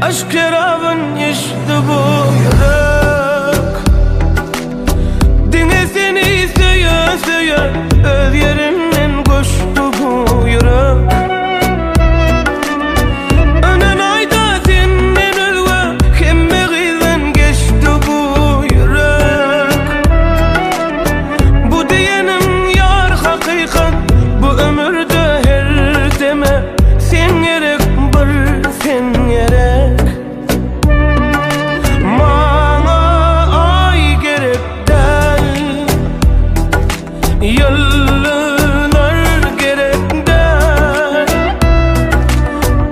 aşk şarabın içti bu yürek. Dine seni söye söye öz yerinden koştu bu yürek. Önen ayda senden özge hemme gizden geçti bu yürek. Bu diyenim yar hakikat, bu ömürde her deme sen gerek, bir sen gerek. Mana ay gerek değil, yıllar gerek değil.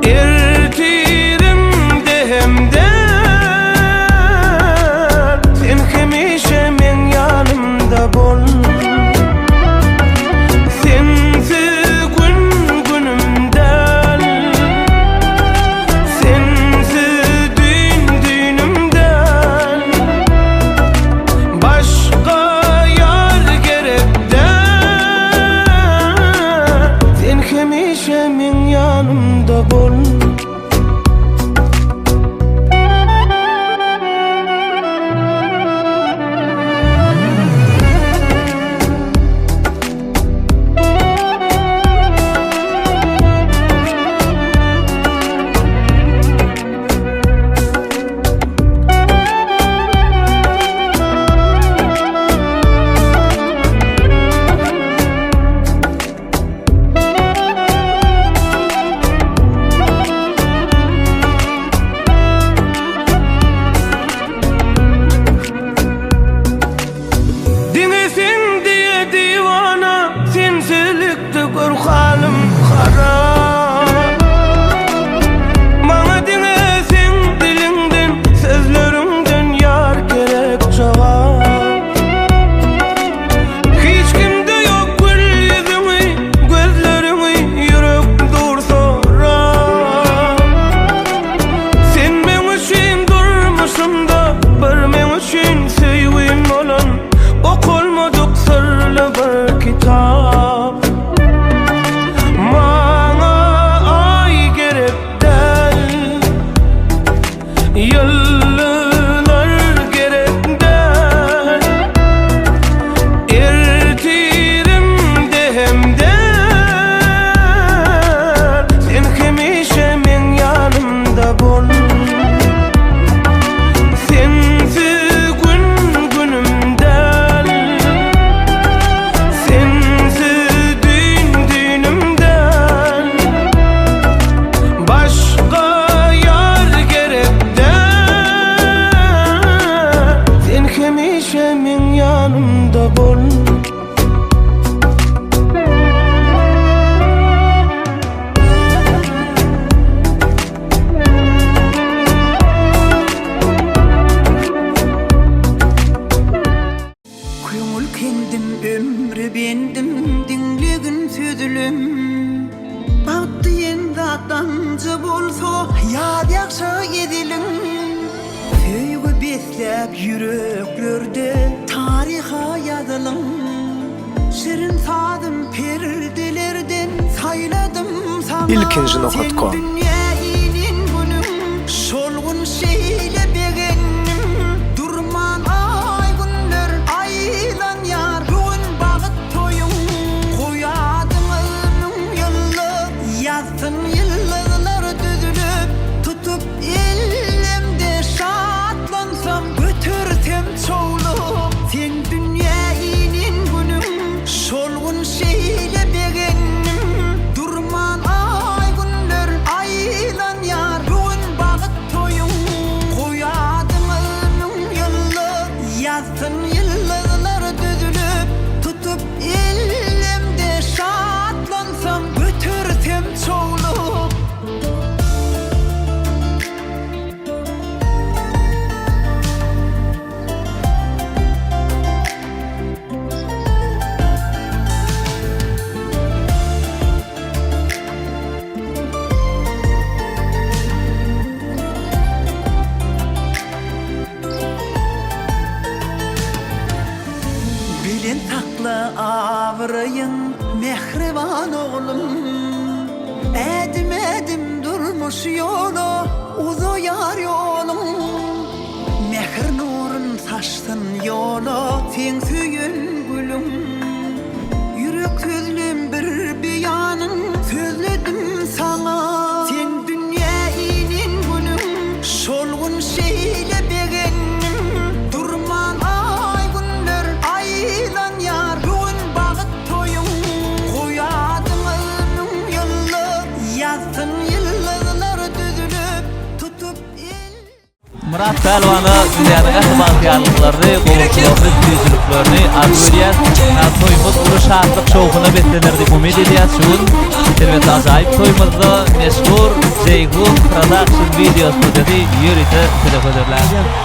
Ertirim de hem de sen hemişe men yanımda bol. Sensiz gün günümden, sensiz düğün düğünümden, başka yar gerek de sen hemişe men yanımda bol. Dinlesin diye divana, sensizlikte gör halim harap. Bana dinlesin dilinden, sözlerinden yar gerek cevap. Hiç kimde yok gül yüzünü, gözlerini yürek dur sorar. Sen ben için durmuşum da, bir ben için sevgim olan, okulmadık sırlı bir kitap. Bana ay gerek değil, yıllar gerek değil. Ertirim de hem de sen hemişe men yanımda bol. Sensiz gün günümden, sensiz düğün düğünümden, başka yar gerek de sen hemişe men yanımda bol. Köngül kendim, ömrü bendim, dinlegin sözülüm. Baktı endi adamcı bolsa, yad yakşa edilin. Söýgü besläp yüreklerde tariha yazılın. Şirin sadım perdelerden sayladım sana. İlkinci nokta.com. Sen dünýäniň günüm, şolgun şeýle begenim. Durman ay günler, aylan yar, bugün bagyt toýum. Koýadym ömrüm yıllar, yazsın yıllar düzülüp, tutup elimde şatlansam, götürsem çoğulup. Sen dünýäniň günüm, şolgun şeýle begenim. Durman ay günler, aylan yar, bugün bagyt toýum. Koýadym ömrüm yıllar, yazsın yıllar düzülüp, tutup elimde şatlansam, götürsem çoğulup. Bilen takla ağırayın, mehriban oğlum. Edim edim durmuş yolu, uzoyar yolum Mehir nurun saçtın yola Sen süyün gülüm Yürek sözlüm bir biyanın Sözledim sana Sen dünya inin gülüm Şolgun şeyle beğendim Durman ay günler aylan yar Bugün bağıt toyum Koyadın ölüm yıllı Yazdın yıllar düzülüp Tutup el Murat Pelvanı dünyanın etibarkiyarlıklarını, qoluklarını, tüyüzülüklerini arzulayat. Toyumuz ulu şartlık şovuna betlenirdi umid ediyat. Şun servet azayip toyumuzda meşhur Ceyhun Production Video Stüdyası yürütü telefonlarlar.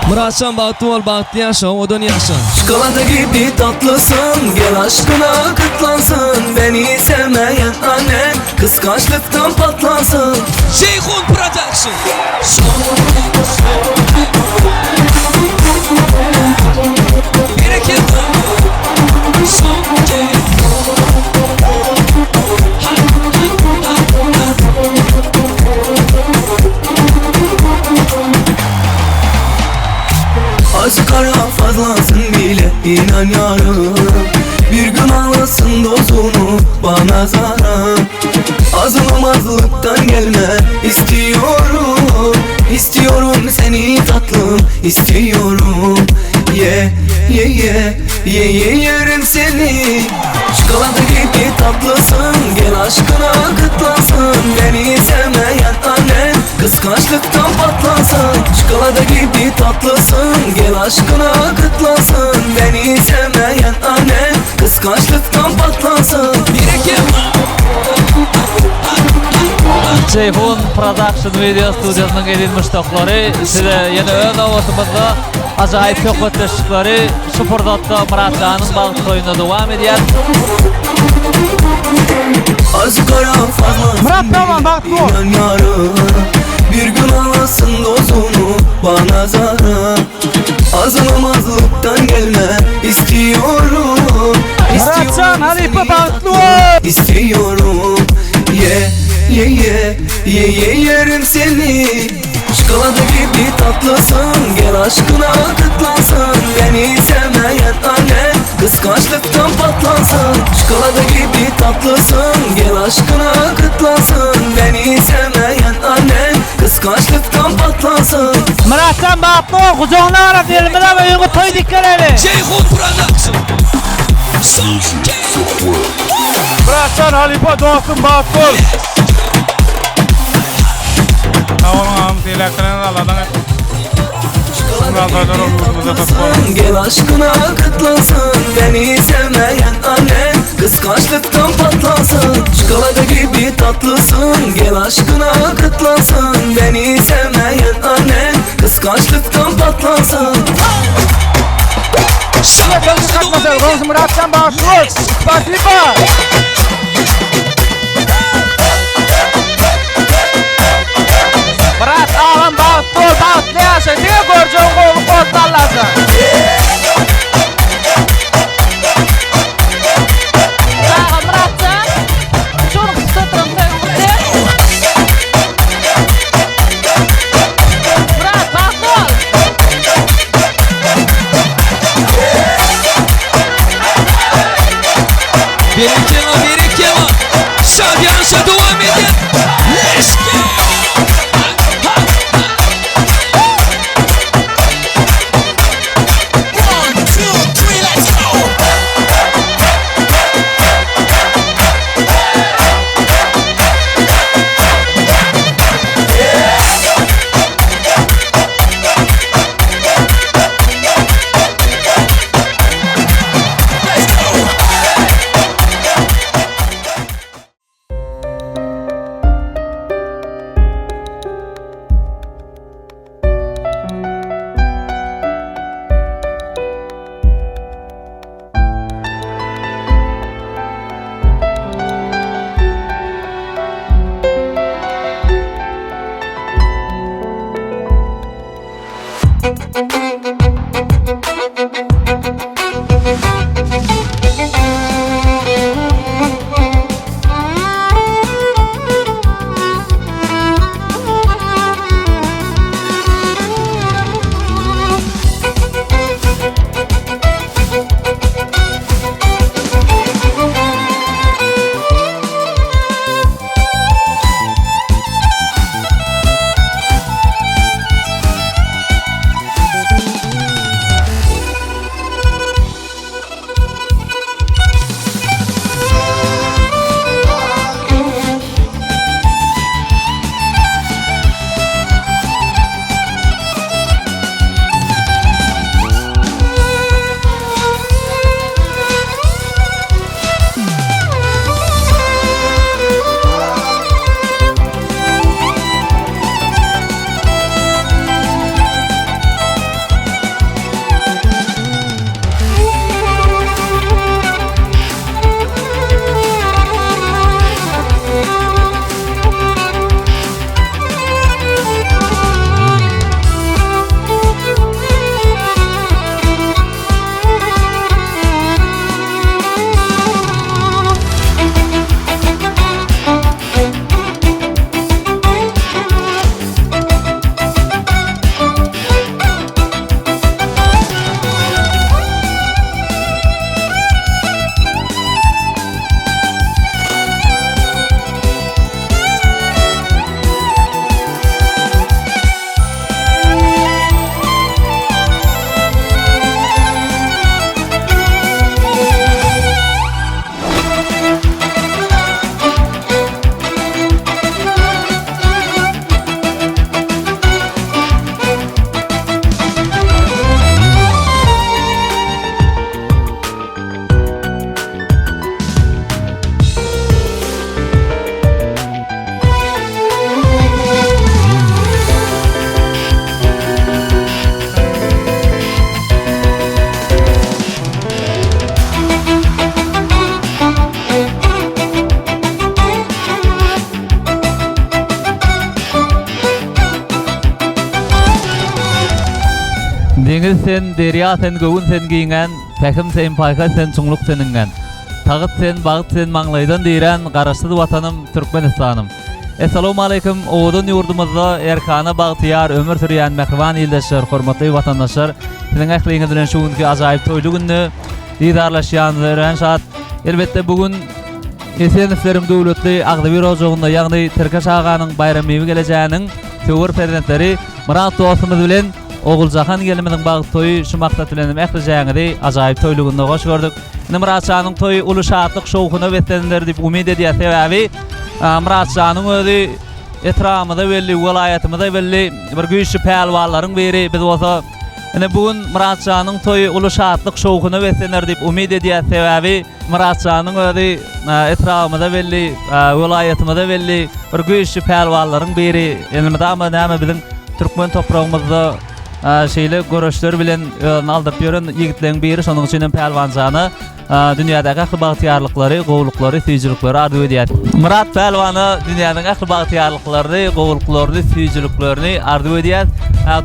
Muratcan Bahtiyar Bahtiyar Show odan yaşa. Çikolata gibi tatlısın, gel aşkına kıtlansın. Beni sevmeyen annen kıskançlıktan patlasın. Ceyhun Production. Bereket. Acı kara fazlasın bile inan yarım. Bir gün alasın dozunu bana zarar. Azılmazlıktan gelme istiyorum. İstiyorum seni tatlım istiyorum. Ye ye ye ye ye yerim seni. Çikolata gibi tatlısın, gel aşkına kıtlasın. Beni sevmeyen annen kıskançlıktan patlasın. Çikolata gibi tatlısın, gel aşkına kıtlasın. Beni sevmeyen annen kıskançlıktan patlasın. Ceyhun Production Video Stüdyasının edilmiş tokları size yeni ön avatimizda acayip sohbetleştikleri Superdot'ta Muratcan'ın balık toyuna devam ediyor. Azı kara fazlasın Murat Pelvan, bak bu. inan yarım. Bir gün alasın dozunu bana zarar. Azılamazlıktan gelme istiyorum. Muratcan, Halife Bahtlı. İstiyorum. Ye ye ye ye ye yerim seni. Çikolata gibi tatlısın, gel aşkına kıtlansın. Beni sevmeyen annen kıskançlıktan patlasın. Çikolata gibi tatlısın, gel aşkına kıtlansın. Beni sevmeyen annen kıskançlıktan patlasın. Muratcan Bahtlı, kucağına diyelimine ve yürü toy dikkaleri. Ceyhun Production. Muratcan Halife dostum Bahtol. Onun tilaklarını Allah'tan Gel aşkına kıtlasın. Beni sevmeyen annen kıskançlıktan patlasın. Çikolata gibi tatlısın, gel aşkına kıtlasın. Beni sevmeyen annen kıskançlıktan patlasın. Muratcan Bahtlı, Spasiba. Murat ağam Bahtlı, Bahtlı yaşa. Niye göreceğin kolu kodlarlasın? Muratcan, şunu kısaltırım ben. Murat Bahtlı. Birinci Deniz sen, derya sen, göğün sen giyingen, pekim sen, payka sen, çunluk seningen. Tağıt sen, bağıt sen, manglaydan diren, garaşsız vatanım, Türkmenistanım. Assalamu alaikum, oğudun yurdumuzda Erkana Bağtiyar, ömür sürüyen mehriban ildeşler, hormatly vatandaşlar. Sizin ähliňiz bilen şu günkü ajaýyp toýly günni diýdarlaşýanlar şat. Elbetde bugün Eseniflerim döwletli Agdaby rojogunda, ýagny Terkaş aganyň bayramy gelejäniň töwer perentleri Murat dostumuz bilen Oguljahan gelmediň bagyt toýy şu maksat bilen ähliýäňdi, ajaýyp toýly günde hoş gördük. Murat Şanyň toýy uly şatlyk şowkyna betlenler diýip umyd edýär sebäbi Murat Şanyň özi etrafymyzda belli, welaýatymyzda belli bir güýçli pähliwanlaryň biri biz bolsa bugün Murat Şanyň toýy uly şatlyk şowkyna betlenler diýip umyd edýär sebäbi Murat Şanyň özi etrafymyzda belli, welaýatymyzda belli bir güýçli pähliwanlaryň biri. Elmydama näme biziň Türkmen toprağımızda şeyle görüşler bilen aldyp ýören ýigitleriň biri, şonuň üçin pähliwanjany dünýädäki ähli bagtyarlyklary, gowluklary, süýjülüklери arzu edýär. Murat pähliwany dünýäniň ähli bagtyarlyklary, gowluklary, süýjülüklerini arzu edýär.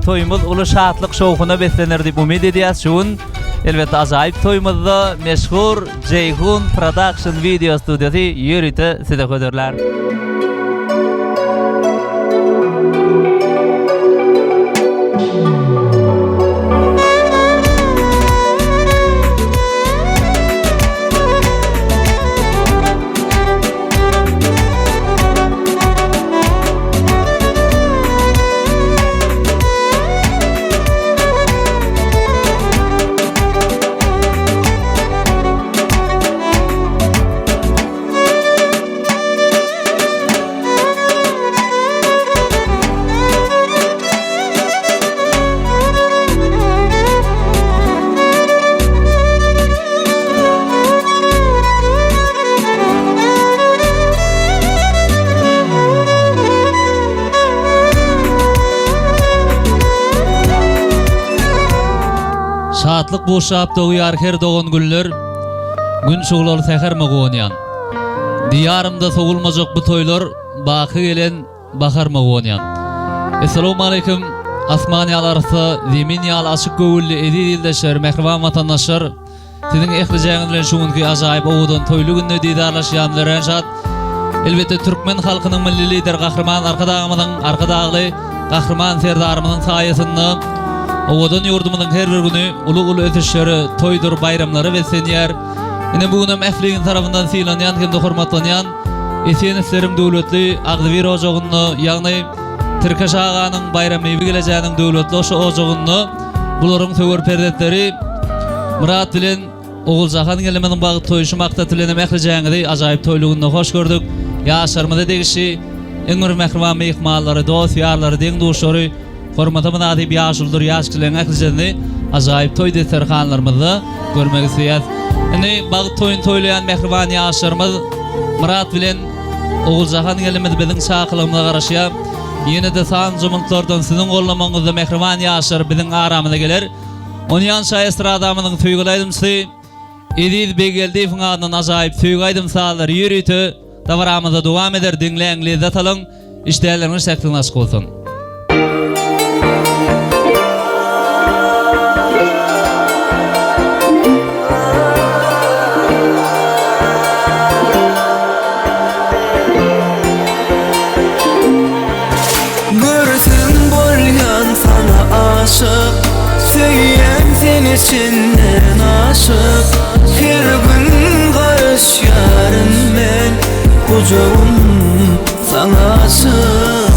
Toýumuz uly şatlyk şowkyna betlenir diýip umyd edýär. Şun elbetde ajaýyp toýumuzda meşhur Ceyhun Production video studiýasy ýörite size höderler. Şatlyk boşap doýar her dogan günler, gün şuglaly seherme goňyan. Diyarımda sogulmajak bu toýlar, baky gelen baharma goňyan. Assalamu alaikum, asman ýalarysy, zemin ýal açyk göwülli edi dildeşler, mehriban vatandaşlar. Siziň ähliýäňiz bilen şu günkü ajaýyp owudan toýly günde diýdarlaşýanlar şat. Elbetde Türkmen halkynyň milli lider gahrman arkadagly gahrman serdarymyň saýasynda Owudun yurdumyň her bir güni uly ötüşleri, toýdur, bayramlary besenýär. Ine bugün hem ähliýiň tarapyndan sylanýan hem de hormatlanýan Eseniflerim döwletli Agdaby rojogunda, ýagny Terkaş aganyň bayramy gelejäniň döwletli oşo ojogunda bularyň töwer perdetleri Murat bilen Oguljahan gelmediň bagyt toýuşy maksat bilen ähliýäňdi, ajaýyp toýly günde hoş gördük. Ýaşarmyda degişi eňir mehriban mehmanlary, dost ýarlary, deň duşary hormatymyň adyp ýaşuldyr, ýaşkylaryň ähliýäni ajaýyp toý deterhanlarymyzda görmek isleýär. Ine bagyt toýun toýlayan mehriban ýaşlarymyz Murat bilen Oguljahan gelmedi biziň şaklygymyza garaşýa. Ýene de san jumantlardan siziň gollamaňyzda mehriban ýaşlar biziň aramyza geler. Onyan şaýestradamyň tüýgülaýdymsy Ediz Begeldiýewiň adynyň ajaýyp tüýgaýdymsalar ýürüýte dawramyza dowam eder, diňleýän lezzet alyň, işdäleriniz şäklen açyk bolsun. Söyleyen seni içinden aşık, her gün karışıyorum ben, kucağım sana aşık.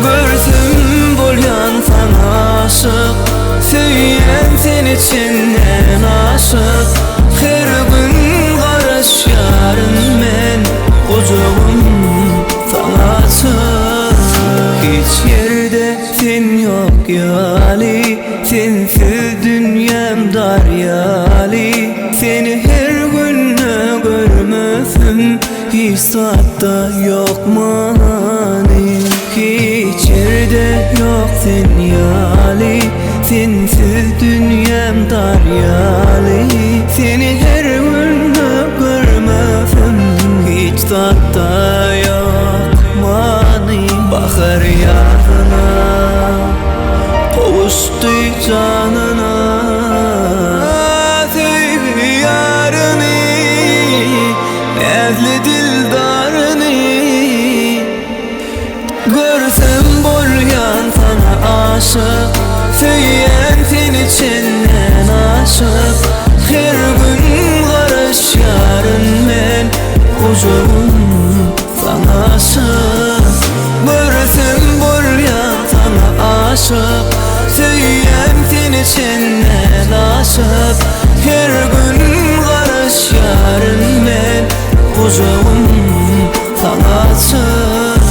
Görsün bolyan sana aşık, söyleyen seni içinden aşık, her gün karışıyorum ben, kucağım sana aşık. Hiç yerde sen yok yali, sensiz dünyam dar yali. Seni her gün görmesem hiç saatte yok mani. Hiç yerde yok sen yali, sensiz dünyam dar yali. Seni her gün görmesem hiç saatte yok mani. Bahar yazına kavuştu canına, aşık Söyem seni senden aşık Her gün karış yarın men Kucağım sana açık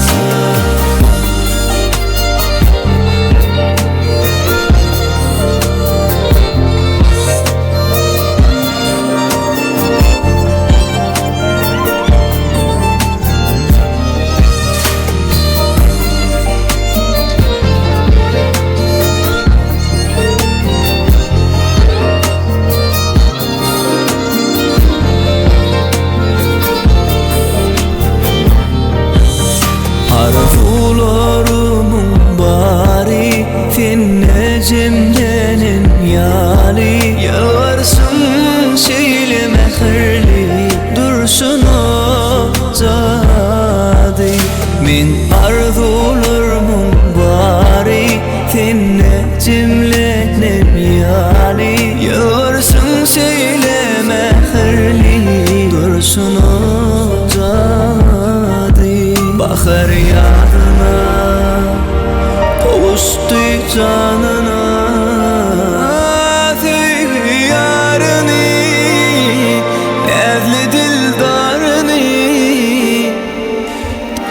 Arzularımın bari Finne cemlenin yali Yalvarsın şeyle mehirli Dursun o zadi Min arzularımın bari Finne cemlenin yali Yalvarsın şeyle mehirli Dursun o zadi Bakar yarına Kavuştu canına Söyle yarını Nezli dildarını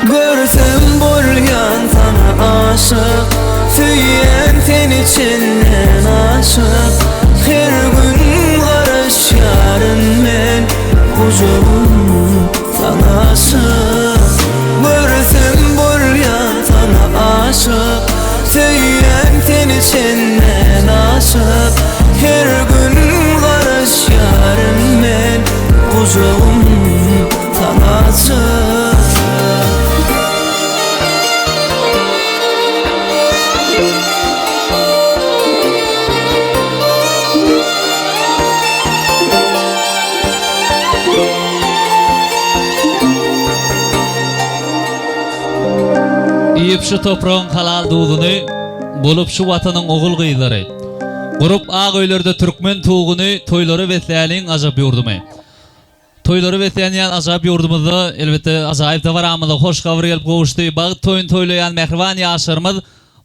Görsem bolyan sana aşık Söyem seni senden aşık Her gün karış yarın men Kucağım sana aşık Görsem bolyan sana aşık Söyem seni senden aşık Her gün karış yarın men Kucağım sana aşık Iyip şu toprağın halal doğduğunu, bulup şu vatanın oğul kıyıları. Kurup ağ öylerde Türkmen tuğunu, toyları vesleyenin azap yurdumu. Toyları vesleyen azap yurdumuzda, elbette azayip da var amada hoş kavur gelip kovuştu. Bağıt toyun toylayan mehrivan yaşarımız,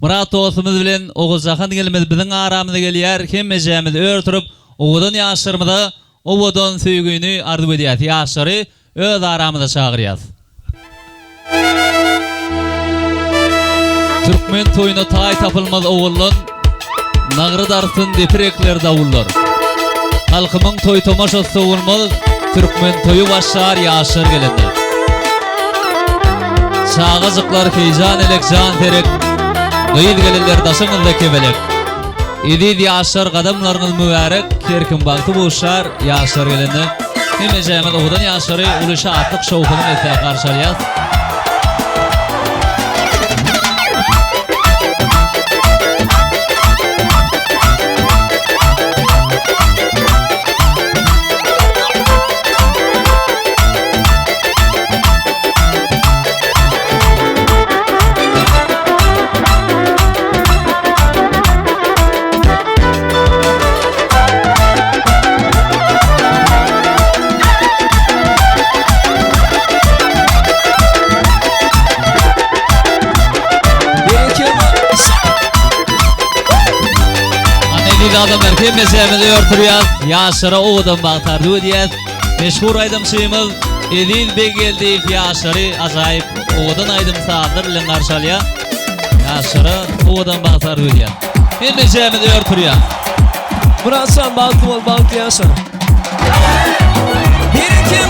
Murat dostumuz bilen oğul zahan gelmez bizim aramıza geliyer, kim mecemiz örtürüp, oğudun yaşarımıza, oğudun süygüyünü ardu ediyat yaşarı, öz aramıza çağırıyat. Türkmen toyuna tay tapılmaz oğullun, nağrı darsın depirekler davullar. Halkımın toy tomaşası olmaz, Türkmen toyu başlar yaşar gelende. Çağızıklar heyecan elek can terek, gıyıl gelirler daşınızda kebelek. İdid yaşar kadımlarınız mübarek, kerkin baktı boşar yaşar gelende. Hem ecemel oğudan yaşarı uluşa atlık şovkunun eteye karşılayaz. Adamlar kim meselemizi örtürüyaz, yaşara oğudan bağtardı diyez. Meşhur aydım suyumuz, Edil Begeldi yaşarı azayip oğudan aydım sağdır ilen karşalaya. Yaşara oğudan bağtardı diyez. Kim meselemizi örtürüyaz. Muratsan bağıtlı ol bağıtlı yaşar Birikim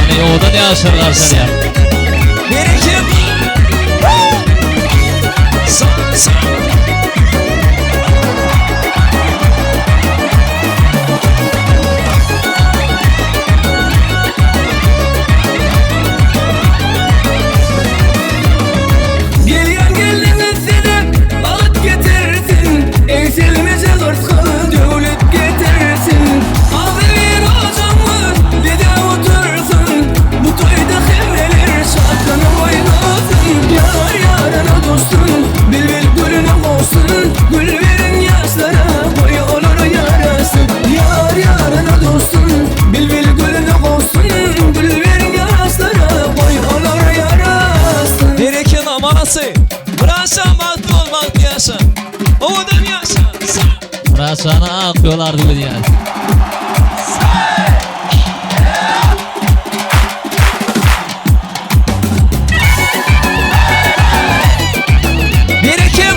Yani oğudan yaşarlar seni ya. Birikim Muratcan'a akıyorlardı bu diye. Birikim.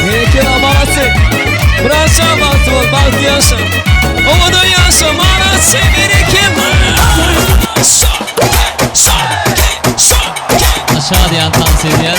Birikim amanası. Muratcan baktım bak diyorsun. Onu diyorsun manası birikim. Aşağı diyen tavsiye diyen.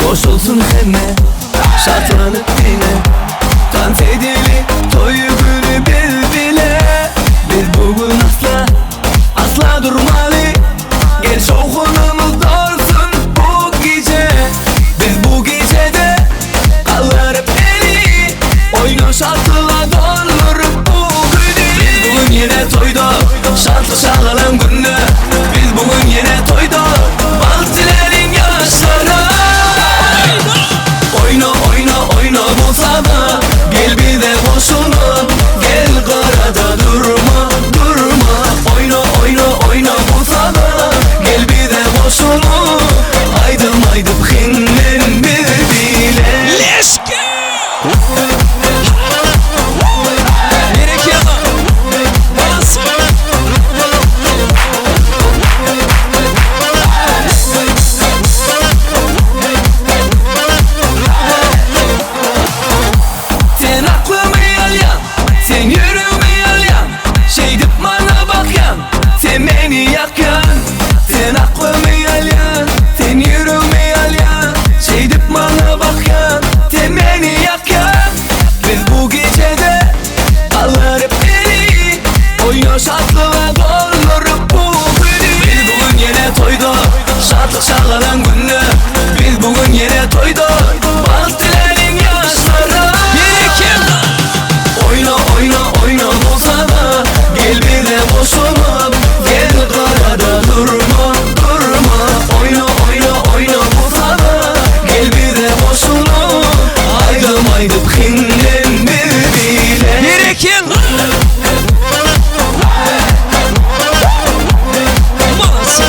Koşulsun hemme, şartlanıp dile, dans edili, toyu günü bil bile. Biz bugün asla durmalı. Gel şokunumuz doğursun bu gece. Biz bu gecede kaldırıp eli, oyunu şartla doldurup bu günü. Biz bugün yine toyda, şartlı şağılan günü. Biz bugün yine toyda, baltilerin yaşları. Oyna oyna oyna bu sana, gel bir de boşuna, gel karada durma durma. Oyna oyna oyna bu sana, gel bir de boşuna, aydım aydım hinnen bir bile. Let's go. Birikim. Bas. Sen aklımı yalyan, sen yüreğimi yalyan. Şey dip bana bakyan, sen beni yakyan. Sen aklımı yalyan, sen yüreğimi yalyan. Şey dip bana bakyan, sen beni yakyan. Biz bu gecede kaldırıp eli, oyun şartlığa doldurup bu günü. Biz bugün yine toyda, şartlık şağılan günü. Biz bugün yine toyda, baltilerin yaşları. Oyna oyna oyna bu sana, gel bir de boşuna, gel karada durma durma. Oyna oyna oyna bu sana, gel bir de boşuna, aydım aydım hinnen bir bile. Birikim. Manası.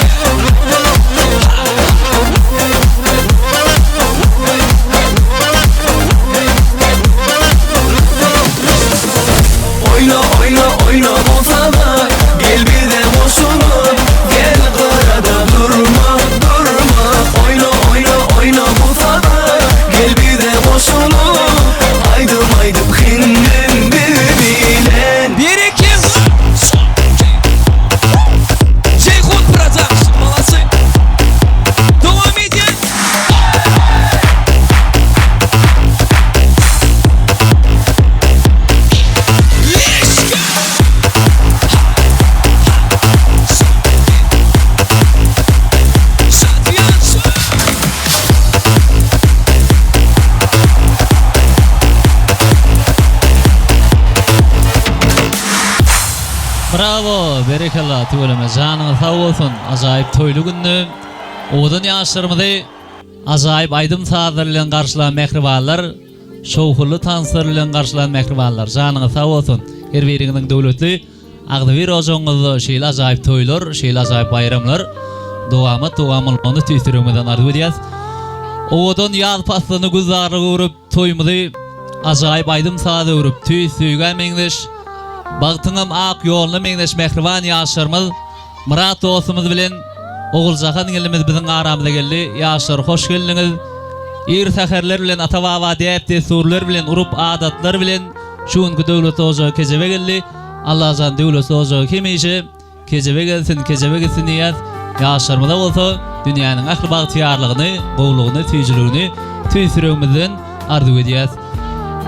Oyna oyna oyna bu sana, gel bir de boşuna, gel karada durma durma. Oyna oyna oyna bu sana, gel bir de boşuna, aydım aydım hinnen bir bile. Birikim. Ceyhun Production. Manası. Devam edin. Let's go. Bravo, berekallah, tüveleme, canına sağ olsun. Acayip toylu günlü. Oğudun yaşlarımızı acayip aydım sağdırılan karşılayan mehribanlar, şoğullu tansırılan karşılayan mehribanlar. Canına sağ olsun. Her birinin dövletli, ağdıvir oğuzunuzda şeyle acayip toylar, şeyle acayip bayramlar. Doğamı onu tüystürümüden arzu ediyaz. Oğudun yaz paslını güzarı vurup toyumuzu acayip aydım sağda vurup tüystüygen mengdeş. Bagtınım ak yolunu mengdeş mehriban yaşlarımız, Murat dostumuz bilen Oğulcahan elimiz bizim aramıza geldi. Yaşlar hoş geldiniz. İr seherler bilen atavava deyip desurlar bilen urup adatlar bilen şunkü devlet ocağı kecebe geldi. Allah'ın devlet ocağı kimiyse kecebe gelsin diyet. Yaşlarımıza olsa dünyanın aklı bahtiyarlığını, boğuluğunu, tüycülüğünü tüysürüğümüzden arzu ediyet.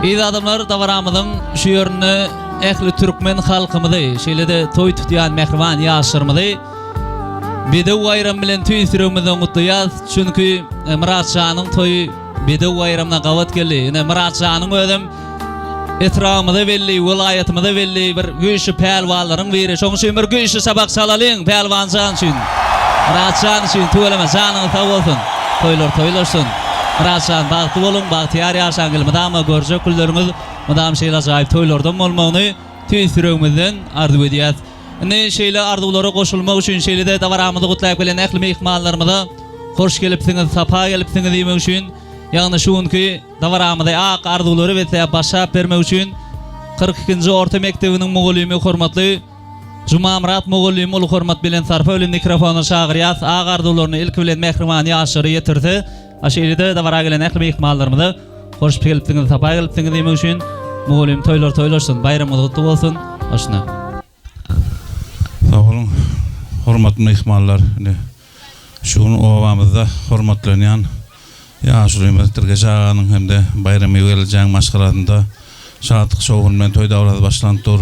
İyi adamlar davaramızın şu yörünü ehli Türkmen halkımızı, şeyle de toy tutuyan mehriban yaşlarımızı Bedev bayram bilen tüysürüğümüzden mutluyaz. Çünkü Murat Şah'nın toyu Bedev bayramına qavat geldi. Yine Murat Şah'nın ödüm etrafımızda belli, vilayetimize belli bir güçlü pelvalların biri. Şoň üçin bir güçlü sabak salalım pelvan Şah'ın için. Murat Şah'ın için tüveleme canını sağ olsun. Toylarsın. Murat Şah'ın bahtı bolun, bahtiyar yaşan gel. Madama görce kullarımız, madam şeyle acayip toylardan olmağını tüysürüğümüzden arzu ediyaz. Ne şeyle arzulara koşulmak için şeyle de davaramızı kutlayıp gelen ehli mehmanlarımıza hoş gelipsiniz, sapa gelipsiniz demek için yani şunki davaramızda ak arzuları ve başa vermek için 42. Orta Mektebi'nin muğullimi hurmatlı Cuma Murat muğullimi ulu hurmat bilen sarfa ölüm mikrofonu şağıriyaz ak arzularını ilk bilen mehrimani yaşarı yetirdi. Şeyle de davara gelen ehli mehmanlarımıza hoş gelipsiniz, sapa gelipsiniz demek için muğullim toylarsın, bayramınız kutlu olsun. Hoşuna. Sağ olun, hormatly mehmanlar. Şunu ovamızda hormatlanan yaşlymyz Tirgeşaganyň hemde bayramy gelýän maşgalatynda şatlyk şogun bilen toy dawraty başlandyr.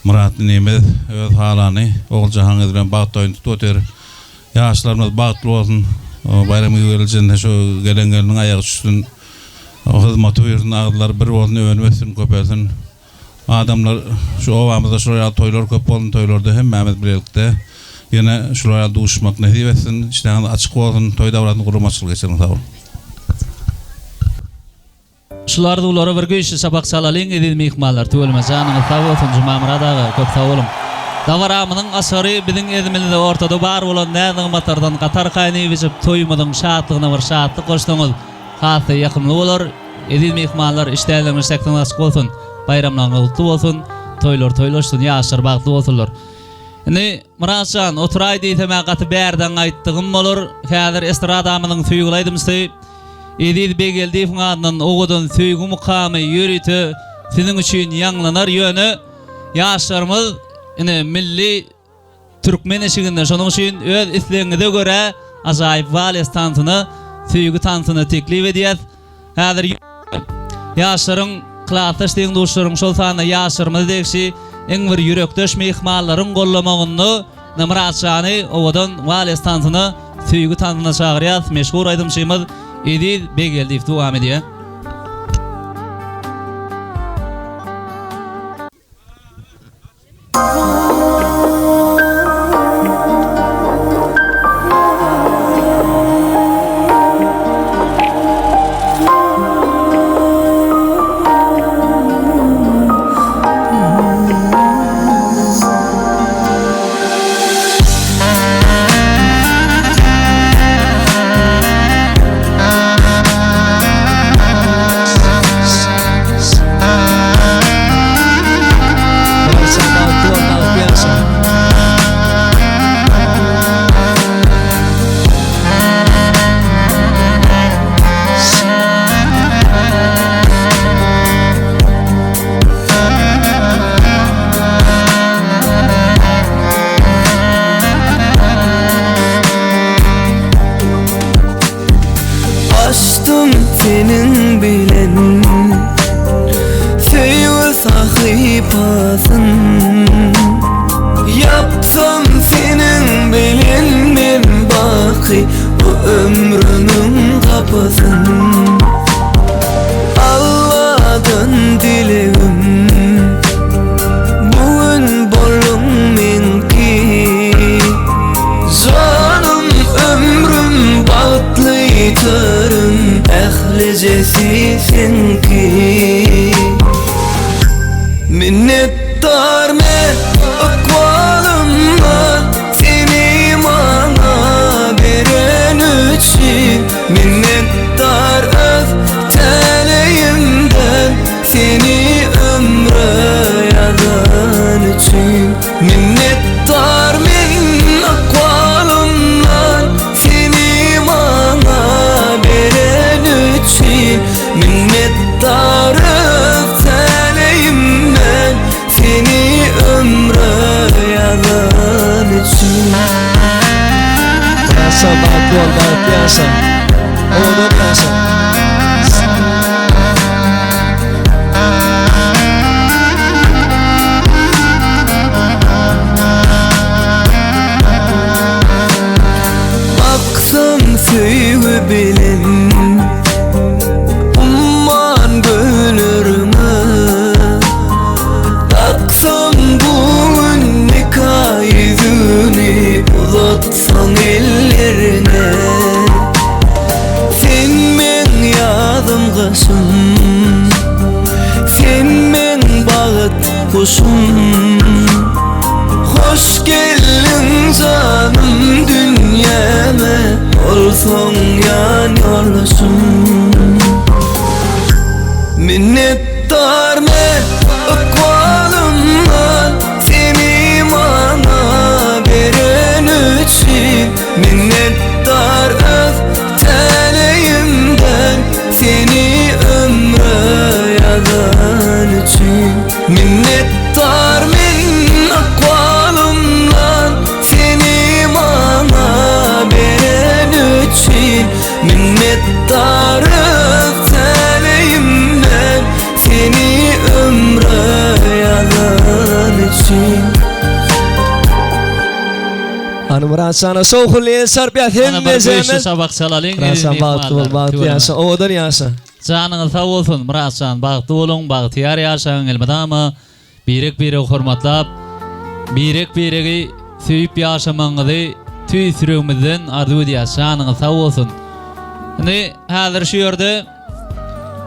Murat Nimez öz halany Oğulcahan bilen bagtoyny tutur. Yaşlarymyz bagtly bolsun. Bayramy gelýän şo gelenleriniň aýagy düşsün. Hyzmaty berýän agdylar bir bolsun öňmesin köpelsin. Adamlar şu ovamızda şuraya toylar köp bolun toylarda hemmemiz birlikte yine şuraya duşmak nasip etsin. İşte açık olsun toy davranışını kurmaçılık geçelim sağ olun. Şularda ulara bir güçlü sabak salalın edil mehmanlar tüvelme canınız sağ olsun Cuma Murat ağa köp sağ olun. Davaramının asarı bizim ediminde ortada bar olan nädin matardan qatar kaynaýyp içip toýumyň şatlygyna bir şatlyk goşdyňyz hasy ýakynly bolar. Edil mehmanlar işleriniz sekden açyk bolsun. Bayramlarınız kutlu olsun, toylarsın, yaşlar bagtly bolsunlar. Muratcan, oturay diýsem gaty berden aýtdygym bolar. Häzir estradamynyň süýgülaýdymsy. Edil Begeldiýewiň adynyň oğudun süýgü mukamy ýürüti siziň üçin ýanglanar ýöne yaşlarymyz milli Türkmen eşiginde şonuň üçin öz islegiňize göre ajaýyp wales tansyny, süýgü tansyny teklip edýär. Häzir yaşlaryň Klatas diýen dostlaryň şol sanda yaşlarymyz degşi eň bir ýürekdeş mehmanlaryň gollamagyny Muratçany owadan wales tansyny süýgü tansyna çagyrýar. Meşhur aýdymçymyz Edil Begeldiýew dowam edýär. senin bilen Söyle sahipasın Yapsam senin bilen men baki Bu ömrünün kapısın Allah'tan dileğim Bugün bolun minnettar men akvalımdan seni bana veren için minnettar öz teleğimden seni ömre yadan için minnettar men akvalımdan seni bana veren için minnettar öz teleğimden seni ömre yadan için. Rasa bakol bakyasan Oğlum rasa Aksam süyü bilin umman gönlürüme Aksam bugün nikah yüzünü uzatsan ellerine Sen men yadım kaşım Sen men bağıt kuşum Hoş geldin canım dünyama Olsun yan yoldaşım Minnettar men akvalımdan Seni bana veren için Minnettar öz teleğimden Seni ömre yadan için Minnettar men akvalımdan Seni bana veren için Minnettar öz teleğimden Seni ömre yadan için. Hanım rasana soğukluğu sarpiyat Ana hem bir beşi bezemen sabak salalın. Rasan bağıtlı ol bağıtlı yasa Oğudan yasa Canınız sağ olsun Murasan. Bağıtlı olun, bağıtıyar yaşayın elmadama. Birek hurmatlap, birek süyüp yaşamanızı tüy sürümüzden arzu ediyoruz. Canınız sağ olsun. Şimdi hazır şu yerde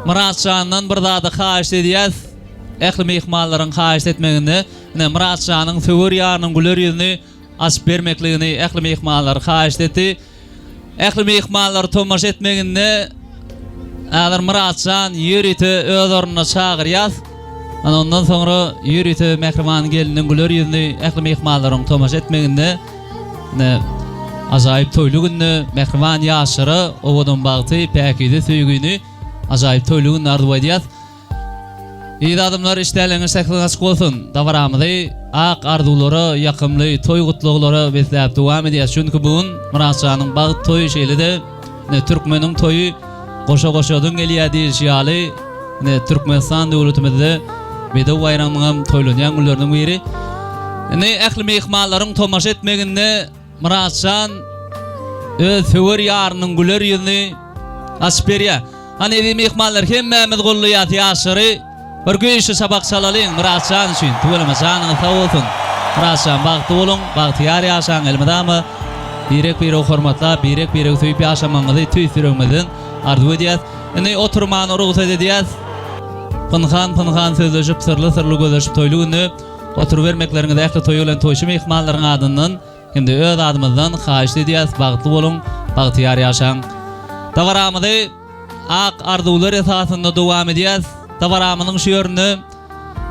Murasan'dan bir daha da xahiş ediyoruz. Ehli mihmalların xahiş etmegini, Murasan'ın süvür yarının güler yüzünü açıp vermekliğini ehli mihmallar xahiş etti. Ehli mihmallar tomaş etmegini Ağlar Murasan yürütü öz ornuna çağırıyaz. Ondan sonra yürütü mehriman gelinin güler yüzünü ehli mihmalların tomaş etmegini azayip toylu günü mehriman yaşarı oğudun bağıtı pekiydi süygünü azayip toylu günü ardu ediyaz. İyi adamlar işleriniz saklı açık olsun. Davaramızı ak arduları, yakımlı toy kutluğları besleyip devam ediyaz. Çünkü bugün Murasan'ın bağıt toyu şeyli de Türkmen'in toyu koşa-koşadan geliyor diye şiyalı Türkmenistan devletimizde Bedev bayramının toylanan günlerden biri. Ehli mihmalların tomaş etmeginde Murasan öz süvür yarının güler yüzünü açıp veriyor. Hani evi mihmallar hemmemiz kulluyat yaşarı bir güyüşü sabak salalım Murasan için. Tüvelmesanın sağ olsun. Murasan bağıtlı olun, bağıtıyar yaşayın elmadamı. Birek hurmatla, birek süyüp yaşamanızı tüy sürümüzün arzu ediyaz. Yani oturmanı ruhsat ediyaz. Pınhan sözleşip sırlı gözleşip toylu günü otur vermeklerini de ehli toyu olan toyşu mihmalların adından hem de öz adımızdan xahiş ediyaz. Bağıtlı olun, bağıtıyar yaşayın. Davaramızı ak arzular esasında devam ediyaz. Davaramının şiirini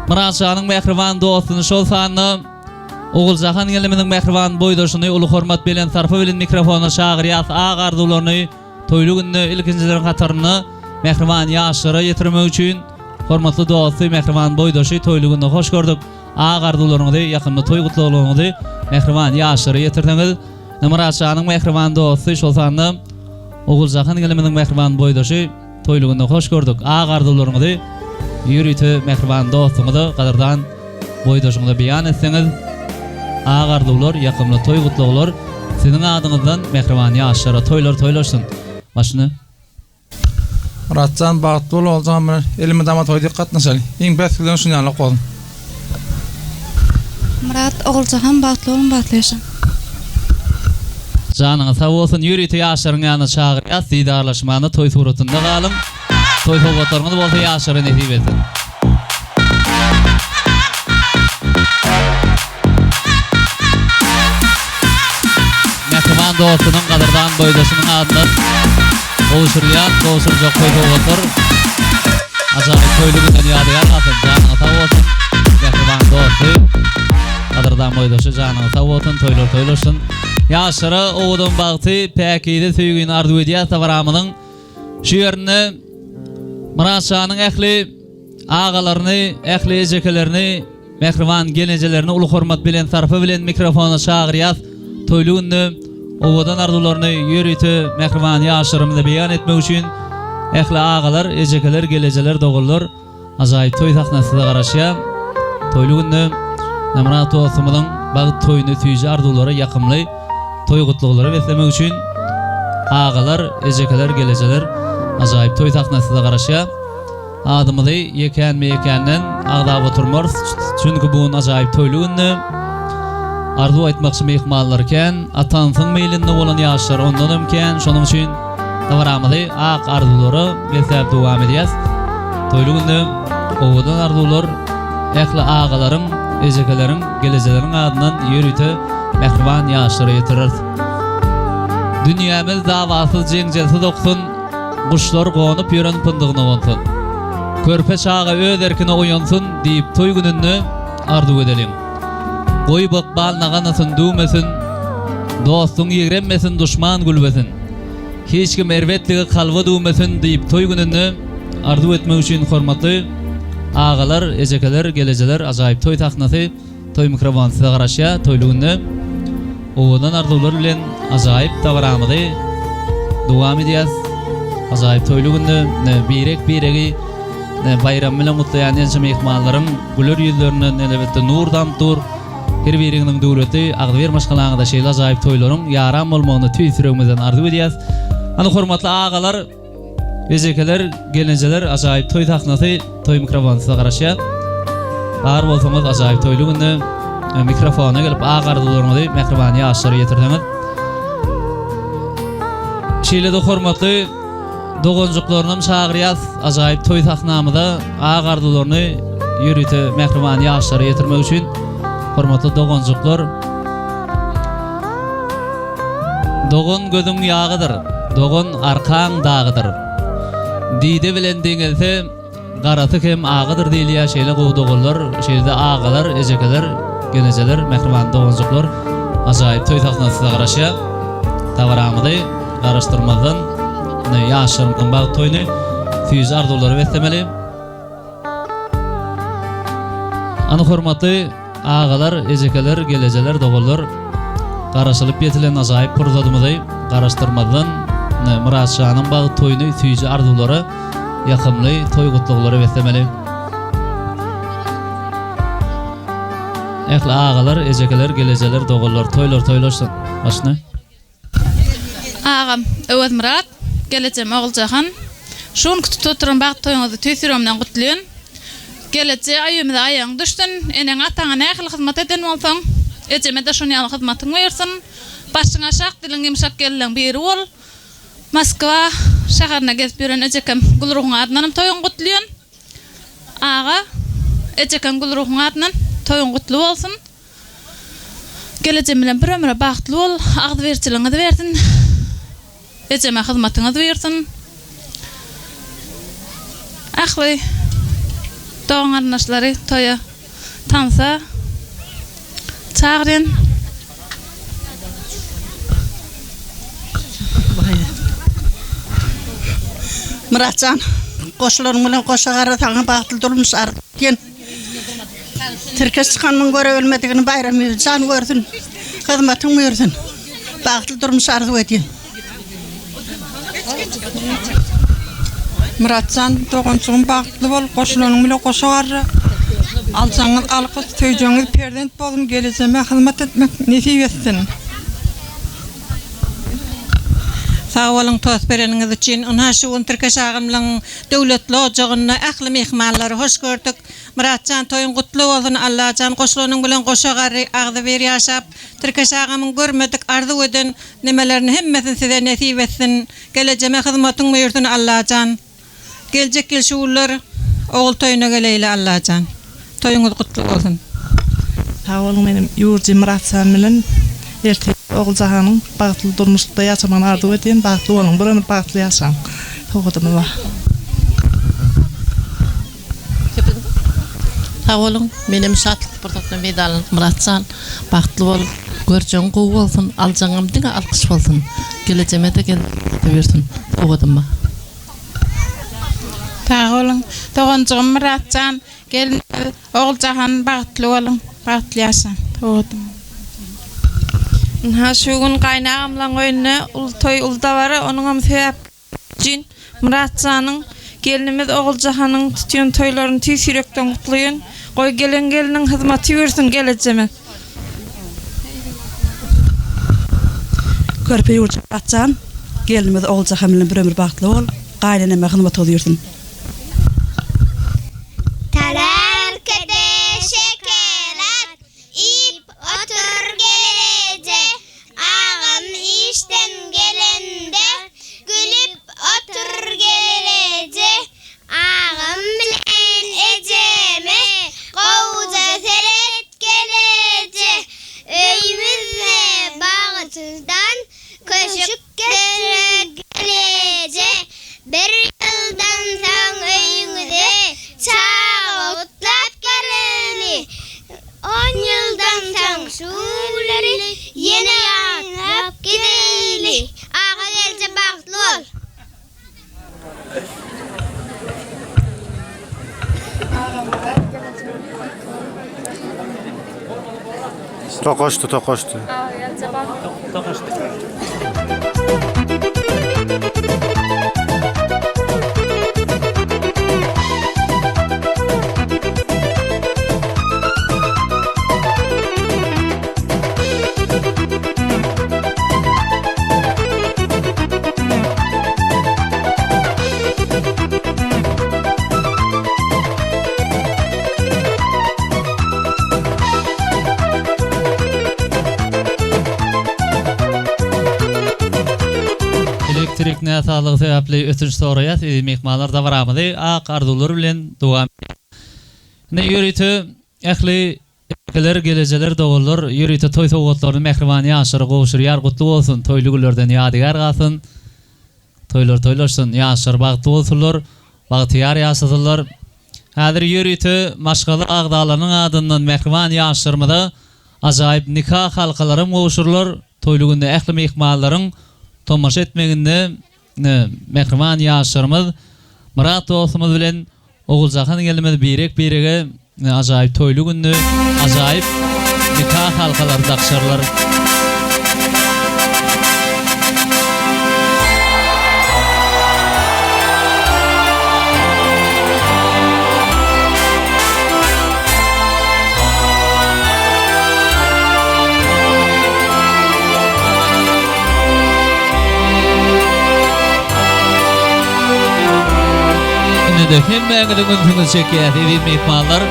Murasan'ın mehrivan dostunu şolsanını Oğulcahan geliminin mehrivan boydoşunu ulu hormat bilen sarfı bilen mikrofonu çağırıyaz. Ak arzularını toylu günü ilkincilerin katarını mehrivan yaşarı yetirmek için hormatlı dostu mehrivan boydoşu toylu günü hoş gördük. Ak arzularını yakınlı toy kutluğunu mehrivan yaşarı yetirdiniz. Murasan'ın mehrivan dostu şolsanını Oğulcahan geliminin mehrivan boydoşu toylu günü hoş gördük. Ak arzularını yürütü mehrivan dostumuzu kadardan boydoşumuzu beyan etseniz ak arzular yakınlı toy kutluğular sizin adınızdan mehrivan yaşarı toylaşsın. Başını Murasan bağıtlı olacağım elime dama toy dikkat nasıl? İn beskiden şunu yanına koydum. Murat Oğulcahan bağıtlı olun bağıtlı yaşayın. Canınız sağ olsun. Yürütü yaşarın yanına çağırıyaz. Didarlaşmanı toy suratında kalın. Toy soğuklarınız bolsa yaşarı nesip etsin. dostunun kadırdan boydaşının adından oluşurlayan dosturcak koydu otur. Acayip köylüğünden yadigar atın canına tav olsun. Yakıban dostu kadırdan boydaşı canına tav olsun. Toylur yaşarı oğudun bağıtı pekiydi tüygün ardu ediyor tavaramının şiirini Murat Şah'ın ehli ağalarını, ehli ecekelerini, mehrivan gelecelerini ulu hormat bilen tarafı bilen mikrofona çağırıyat toyluğunu, ovadan ardularını yürütü mehrivan yaşarımını beyan etmek için ehli ağalar, ecekeler, geleceler doğulur. Acayip toy taknası da karışıya toyluğunu Murat Oğuz'umuzun bağıt toyunu tüyücü arduları yakımlı toy kutluğları beslemek için ağalar, ecekeler, geleceler acayip toy taknası da karışıya adımızı yeken mi yekenden ağdab oturmur. Çünkü bunun acayip toyluğunu arzu etmekçi mehmallarken atansın meylinde olan yaşlar ondan ömken şunun için davaramızı ağ arzuları beslep devam edeceğiz. Toyluğunu ovadan arzular ehli ağaların, ecekelerin, gelecelerin adından yürütü mehriban yaşları yetirir. Dünyamız davasız cengelsi doksun, kuşlar konup yören pındığını konsun. Körpe çağı öz erkine oyansın deyip toy gününü arzu edelim. Koy bakbal naganasın düğmesin, dostun yegrenmesin, düşman gülbesin. Hiç kim ervetliği kalva düğmesin deyip toy gününü arzu etmek için hormatlı ağalar, ecekeler, geleceler acayip toy taknası, toy mikrofonu da karışıya toyluğunu oğudan arzular bilen acayip tavaramızı devam edeceğiz. Acayip toyluğunu biregi bayram bilen mutlayan enşem ihmallarım gülür yüzlerinden elbette nurdan dur her birinin dövleti ağdır maşkalağında şeyle acayip toylarım yaram olmağını tüy sürümüzden arzu edeceğiz. Hani hormatlı ağalar, ecekeler, gelenceler acayip toy taknası, toy mikrofonu da karışıya ağır olsanız acayip toyluğunu mikrofona gelip ağ ardularımızı mehribani yaşları yetirdiniz. Şeyle de hormatlı doğuncuklarının çağırıyaz acayip toy taknamıda ağ ardularını yürütü mehribani yaşları yetirmek için hormatlı doğuncuklar doğun gözün yağıdır, doğun arkan dağıdır. Dide bilen dengelse qaratı hem ağıdır deyiliya şeyle qoğduğullar, şeyde ağalar, ecekeler, geleceler, mehriban doğuncuklar acayip toy taknası da karışıya tavaramıdı karıştırmadan yaşlarımın bağ toyunu tüyüz arduları beslemeli. Anı hormatlı ağalar, ecekeler, geleceler, doğullar karışılıp yetilen acayip pırzadımıdı karıştırmadan Murat Şah'ın bağ toyunu tüyüz arduları yakımlı toy kutluğları beslemeli. Ehli ağalar, ecekeler, geleceler, doğullar toylarsın. Başına. Ağam Öwet Murat, geleceğim oğulcahan. Şun tuturun bağ toyunuzu tüysürümden kutluyon. Geleceğe ayımda ayağın düştün, enen atağına ehli hizmet eden olsan, eceme de şun yalı hizmetin versin. Başına şak dilin imşak gelilen bir ol. Moskva şaharına gezip yürüyen ecekem gulruğun adınanım toyun kutluyon. Ağa, ecekem gulruğun adınan toyun kutlu olsun. Geleceğim bilen bir ömre bağıtlı ol, ağdı verçiliğini de versin. Eceme hizmetini de versin. Ahli doğun arnaşları toya tansa çağırın. Muratcan, koşularım bilen koşagarı tağı bağıtlı durmuş ardiyen. Türkes çıkanmın göre ölmedigini bayramı can gördün, hizmetin mürdün. Bağıtlı durmuş arzu ediyen. Muratcan, doğuncuğun bağıtlı bol, koşularım bilen koşagarı. Alsanız alkız, töyceğiniz perdent bolun, geleceğime hizmet etmek nesip etsin. Sağ olun toz vereniniz için. Ona şu Türkiye Şahımlığın devletli ocağına ahli mehmanları hoş gördük. Muratcan toyun kutlu olsun Allah'can. Koşulunun bilen koşagarı ağdı ver yaşap. Türkiye Şahımın görmedik arzu edin. Nemelerini hemmesini size nesip etsin. Geleceğime hizmetin buyursun Allah'can. Gelecek gelşuğullar oğul toyuna geleyle Allah'can. Toyunuz kutlu olsun. Sağ olun benim yurcu Muratcan bilen ertesi oğul jahanın bagtly durmuşda yaşaman arzu eden bagtly bolan bir ömür bagtly yaşaň. Togadymy ba. Sağ olun, benim şatlık pırtatına medalın Muratcan, baktlı ol, göreceğin qow olsun, alacağım diňe alkış bolsun, geleceğime de versin, togadymy ba. Sağ olun, toğancığım Muratcan, gelin oğul jahan baktlı olun, baktlı yaşaň, togadymy. Ha şu gün kaynağımla oyunu ultoy ulda var onun sebep için Muratcan'ın gelinimiz oğul jahanın tütüyen toylarını tüy sürekten kutlayın. Koy gelinin hizmeti versin geleceğime. Körpe yurtça Muratcan, gelinimiz oğul jahan bilen bir ömür bagtly bol, gaýlanama hizmet bolýarsyň. Tararkede şekerat ip otur gelece ağam işten gelende gülüp otur gelece ağam bilen eceme qowza seret gelece öyümüzde bağıtızdan köşük gelece bir yıldan soň öyüňize çağıtlap geleli 10 yıldan soň şuulary yine ýanap gideli ağa gelce bagtly bol. Tokoştu. Elektrik nätalygy sebäpli ötünç soraýa mehmanlar da baramady. Ak arzular bilen dowam. Ne ýürüti ähli geler geleceler dogullar ýürüti toy sowgatlaryny mehriban ýaşary gowşurýar gutly bolsun. Toyly günlerden ýadygar galsyn. Toylar toylaşsyn, ýaşar bagtly bolsunlar, bagtyar ýaşadylar. Häzir ýürüti maşgaly agdalanyň adyndan mehriban ýaşarmyda ajaýyp nikah halkalary gowşurlar. Toyly günde ähli mehmanlaryň tomaşa etmeginde mehriban ýaşarymyz Murat dostumyz bilen oğul jahan gelmedi birege ajaýyp toyly günni ajaýyp nikah halkalary dakşarlar. Hemmeňiziň gündüňiz çekýär edip mehmanlar.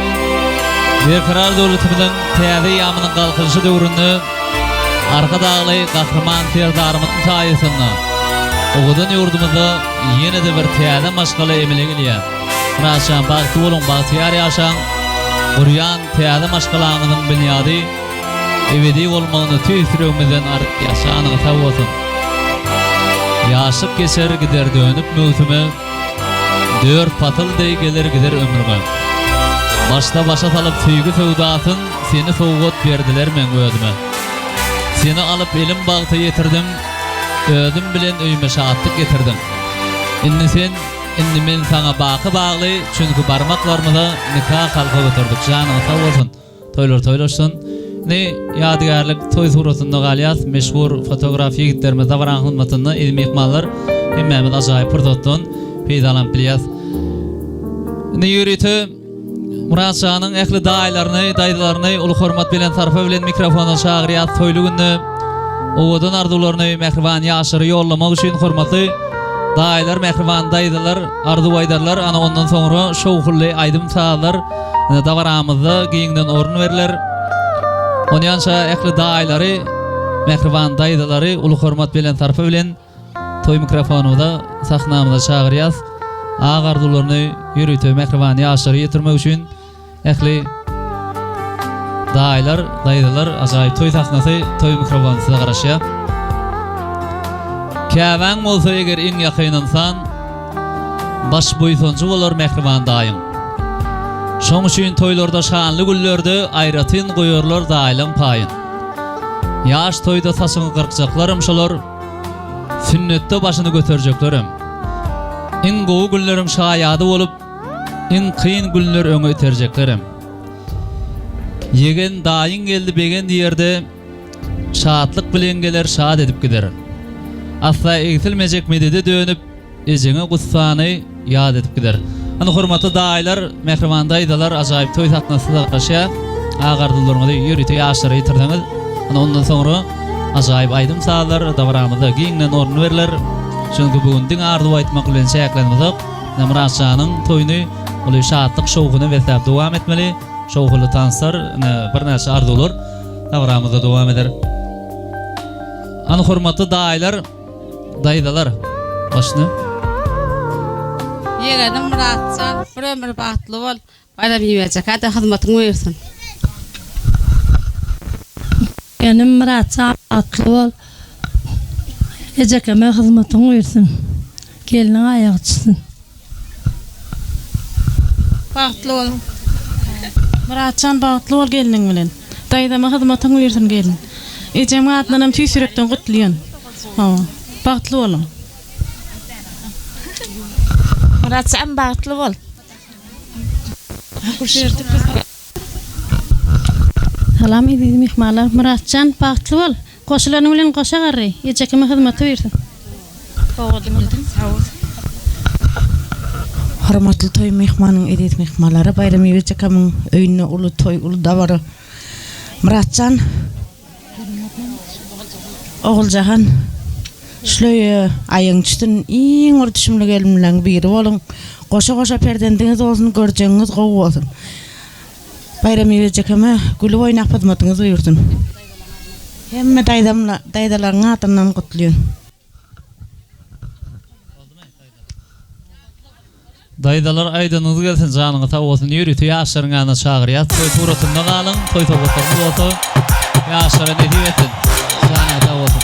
Bir karar döwletimiň täze ýamynyň galkyşy döwründe arka dagly gahrman terdarymyň taýysyny ogudan ýurdumyzda ýene-de bir täze maşgala emele gelýär. Muratcan bagty bolun, bagtyar ýaşaň, gurýan täze maşgalanyň bunyady ebedi bolmagyny tüýsürmeden ark ýaşanyň tawasyn. Ýaşyp geçer gider dönüp möwsüme dört patılday gelir gider ömrüme. Başta başa salıp süýgü sowdasyn seni sowgat berdiler men özüme. Seni alıp elim bagty ýetirdim, özüm bilen öýme şatlyk getirdim. Indi men sana bagly, çünkü barmaklarymyza nikah halka götürdük. Janyň sag bolsun, toylar toylaşsyn. Ne ýadygarlyk toy suratyny galýas meşhur fotografiýa gitlerimiz dawaran hyzmatyny mehmanlar hemmämiz ajaýyp pyrdatdan peýdalanıp bilýär. Ne ýürüti Muratçanyň ähli daýlaryny, uly hormat bilen tarapy bilen mikrofona çagyrýar toyly günde. Owadan arzularyny mehriban ýaşary ýollamak üçin hormatly daýlar, mehriban daýdylar, arzu aýdarlar, ana ondan soňra şowhully aýdym çağlar dawaramyzda giňden orun berler. Onyança ähli daýlary, mehriban daýdylary uly hormat bilen tarapy bilen toy mikrofonuda sahnamyza çagyrýar. Agardularyny ýürütip mehriban ýaşary ýetirmek üçin ähli daylar, daydalar, ajaýyp toý taknasy, toý mikrofonuna garaşýa. Käbäň bolsa eger iň ýakynansan, baş boýsonçy bolar mehriban daýyň. Şoň üçin toýlarda şanly güllerde aýratyn goýarlar daýlan paýyn. Ýaş toýda saçyny gyrkjaklaram şolar, sünnetde başyny göterjeklerim. Iň gowy günlerim şaýady bolup, iň kıyın günler öňe iterjeklerim. Yegen daýyň geldi begen ýerde şatlyk bilen geler, şad edip gider. Asla eýtilmejek medede dönüp, ejeňe gussany ýad edip gider. Ana hormatly daýlar, mehriban daýdalar, ajaýyp toý tatnasyna garaşýa, agardylmagy ýürüte ýaşary ýitirdiňiz. Ana ondan soňra ajaýyp aýdym sağlar, dawramyzda giňden orun berler. Çünki bugün diň ardy aýtmak bilen şäklenmezok. Namraşanyň toýuny, oly şatlyk şowguny beslap dowam etmeli. Şowguly tanslar bir näçe ardylar, dawramyzda dowam eder. Ana hormatly daýlar, daýdalar, başyny Yeğenim Muratcan, bir ömür bahtlı ol. Bayram yiyecek, hadi hizmetin buyursun. Yeğenim Muratcan, bahtlı ol. Ecekeme hizmetin buyursun. Gelinin ayakçısın. Bahtlı ol. Muratcan, bahtlı ol gelinin bilen. Daydama hizmetin buyursun gelin. Eceme adlanam tüy sürekten kutluyon. Bahtlı olun. Muratcan, bahtlı ol. Salam edeyim ihmalar. Muratcan, bahtlı ol. Koşularını bilen koşa garry. Ecekeme hizmeti buyursun. Hormatly toy mehmanyň edet mehmanlary, bayram ýejekämiň öýüne uly toy, uly dawary. Muratcan, Oguljahan, şöyle ayın çıtın iň urtuşumly gelmeleň biri bolun. Goşa-goşa perdendiňiz bolsun, görjeňiz gowy bolsun. Bayram ýejekäme gülüp oýnap hyzmatyňyz buyursun. Hemme daýdalaryň atyndan gutluýan. Daýdalar aýdynyňyz gelsin, janyňy sag bolsun, ýürüti ýaşlaryň ýanyna çagyrýar. Toý turatynda galyň, toý togatlaryň bolsa, ýaşlara nedip etin. Janyňy sag bolsun.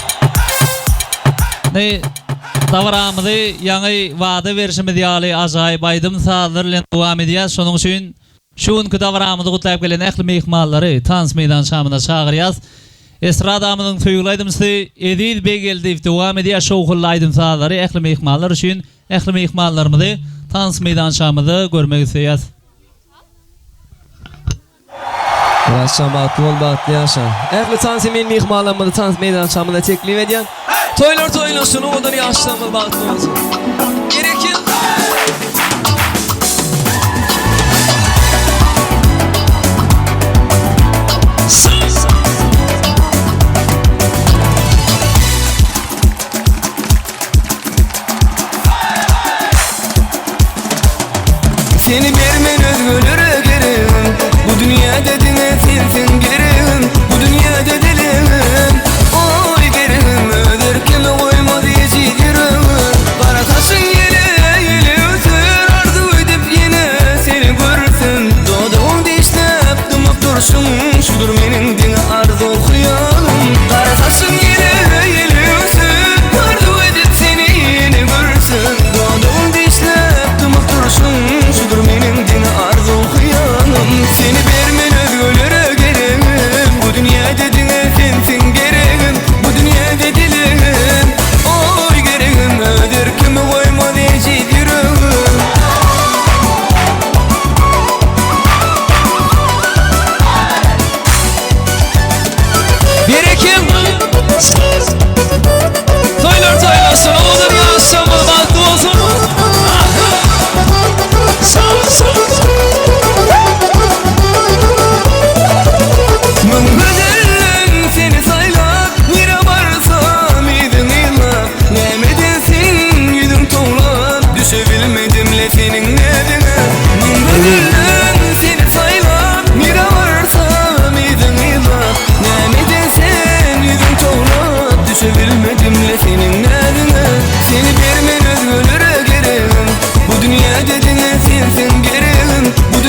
Dawramyzy ýaňy wada berişimiz ýaly ajaýyp aýdym sazlar bilen dowam edýär. Şonuň üçin şuňky dawramyzy gutlaýyp gelen ähli mehmanlary tans meýdan şamyna çagyrýar. Esradamyň töýgülaýdymsy Edil Begeldi dowam edýär. Şowhul aýdym sazlary ähli mehmanlar üçin ähli mehmanlarymyzy tans meýdan şamyda görmek istəyýär. Muratcan, bahtlı ol, bahtlı ýaşa. Ähli tans mehmanlarymyzy tans meýdan şamyna teklip edýän. Toylar toylasın, odan yaşlanmalı bahtlı olsun. Gerekir. Seni vermen özgürlüğe gereğim. Bu dünyada dine sensin gereğim. Bu dünyada dilim. Oy gereğim. Öder kimi koymadı yecidirim. Kara taşın yele ötür. Arzu edip yine seni görsün. Doğduğum dişlep dımak dursun. Şudur menin dine arzu okuyalım. Kara taşın yele ötür. Arzu edip seni yine görsün. Doğduğum dişlep dımak dursun. Şudur menin dine arzu okuyalım. Seni vermen özgürlüğe gereğim. Bu dünyada dine sensin gereğim. Bu dünyada dilim. Oy gereğim. Öder kimi koymadı yecidirim. Gerekir. Toylar toylasın, odan yaşlanmalı bahtlı olsun. Mıngıdırın seni saylap, nire varsam idin ilap. Nemedesin yüdüm toğlap, düşebilmedim le senin nedine. Mıngıdırın seni saylap, nire varsam idin ilap. Nemedesin yüdüm toğlap, düşebilmedim le senin nedine. Seni vermen özgürlüğe gereğim. Bu dünyada dine sensin gereğim. Bu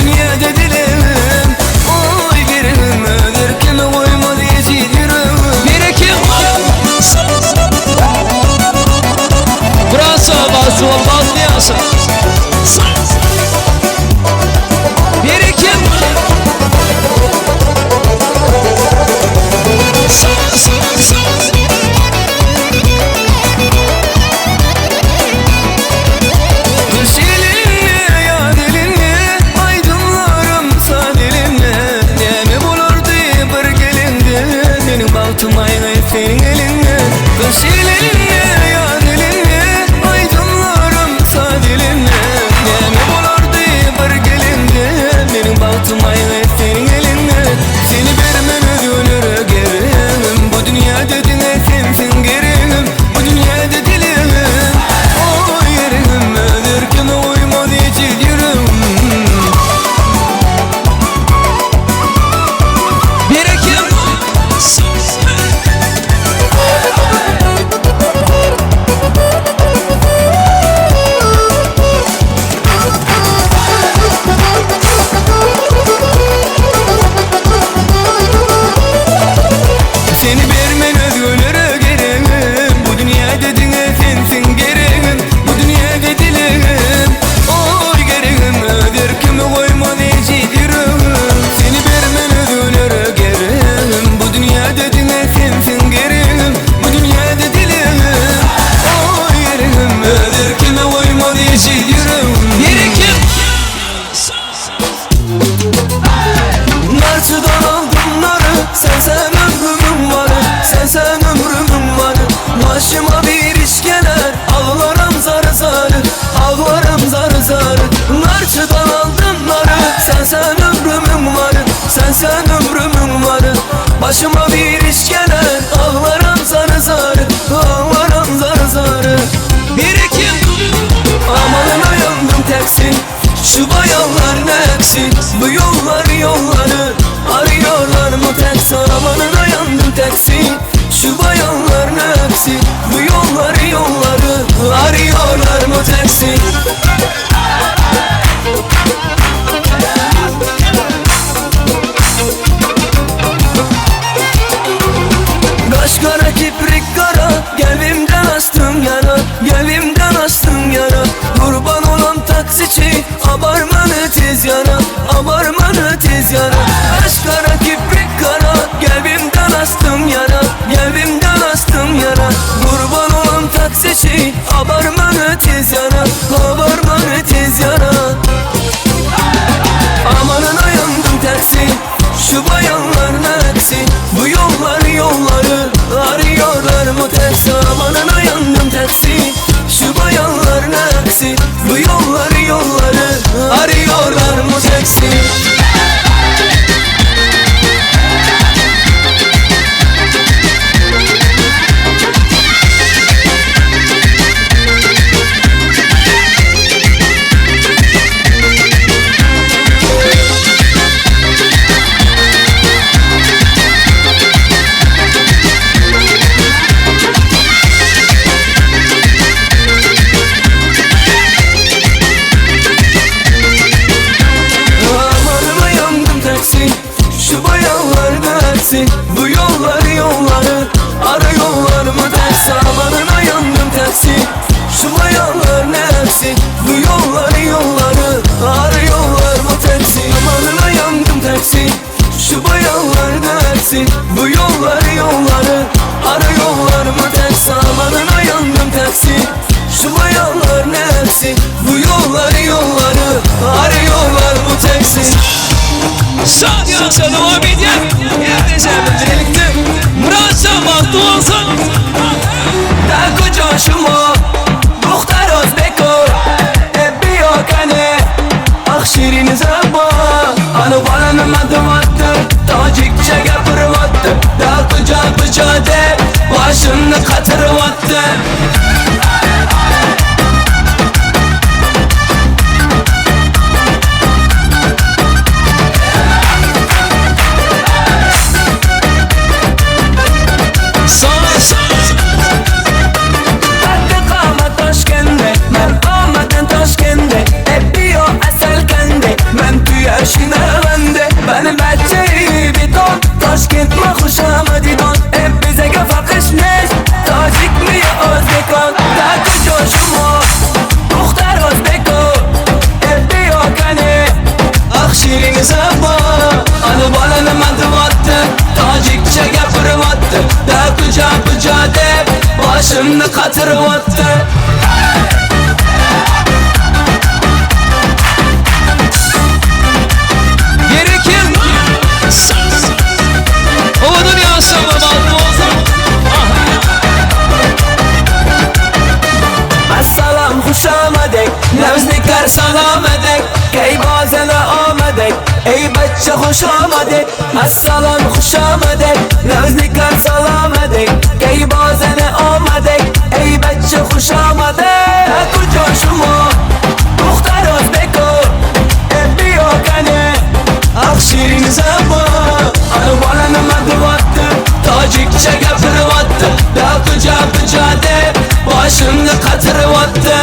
Başıma bir iş gelir ağlarım zarı zarı, ağlarım zarı zarı. Bir iki amanına yandım teksin, şu bayanlar ne eksin, bu yolları arıyorlar mı tek amanına yandım teksin, şu bayanlar ne eksin, bu yolları arıyorlar mı teksin. Kaş kara kiprik kara, gelbimden astım yara, gelbimden astım yara. Kurban olan taksici, abarmanı tez yana, abarmanı tez yana. Kaş kara kiprik kara, gelbimden astım yara, gelbimden astım yara. Kurban olan taksici, abarmanı tez yana, abarmanı tez yana. Amanına yandım taksi, şu bayanlar ne eksi, bu yolları arıyorlar mı tersi. Amanına yandım taksi, şu bayanlar ne eksi, bu yolları arıyorlar mı tersi. Şu bayanlar ne etsin, bu yolları arıyorlar mı derse. Amanına yandım tersi, şu bayanlar ne etsin, bu yolları arıyorlar mı tersi. Amanına yandım tersi, şu bayanlar ne etsin, bu yolları arıyorlar mı tersi. Amanına yandım tersi, şu bayanlar ne etsin, bu yolları arıyorlar mı tersi. Şad yansa devam edin. Yerdeceğim birlikte Muratcan bahtı olsun. Dalko coşuma Muhtar Özbeko Ebbi okane Akşirin zaba Anu balanım adım attı Tacikçe gapırım attı Dalko capıca de Başını katırım attı. Benim bahçeyi bir ton Taşkent mi kuşama didon Hep bize kafa kışmış Tacik mi ya Özbekon Takı coşumu Muhtar Özbeko Hep bir yok hani Akşirin zaba Anı balanım adım attı Tacikçe gapırım attı Takı capıca de Başımını katırım attı. Assalam خوش آمدک نوزنکر سلام دک کی بازن آمدک ای بچه خوش آمدک السلام خوش آمدک نوزنکر سلام دک کی بازن آمدک ای بچه خوش آمدک کجا شما دختر özbeko ebbi okane akşirin zaba anı balanım adım attı Tacikçe gapırım attı Dalkı capıca de Başımda katırım attı.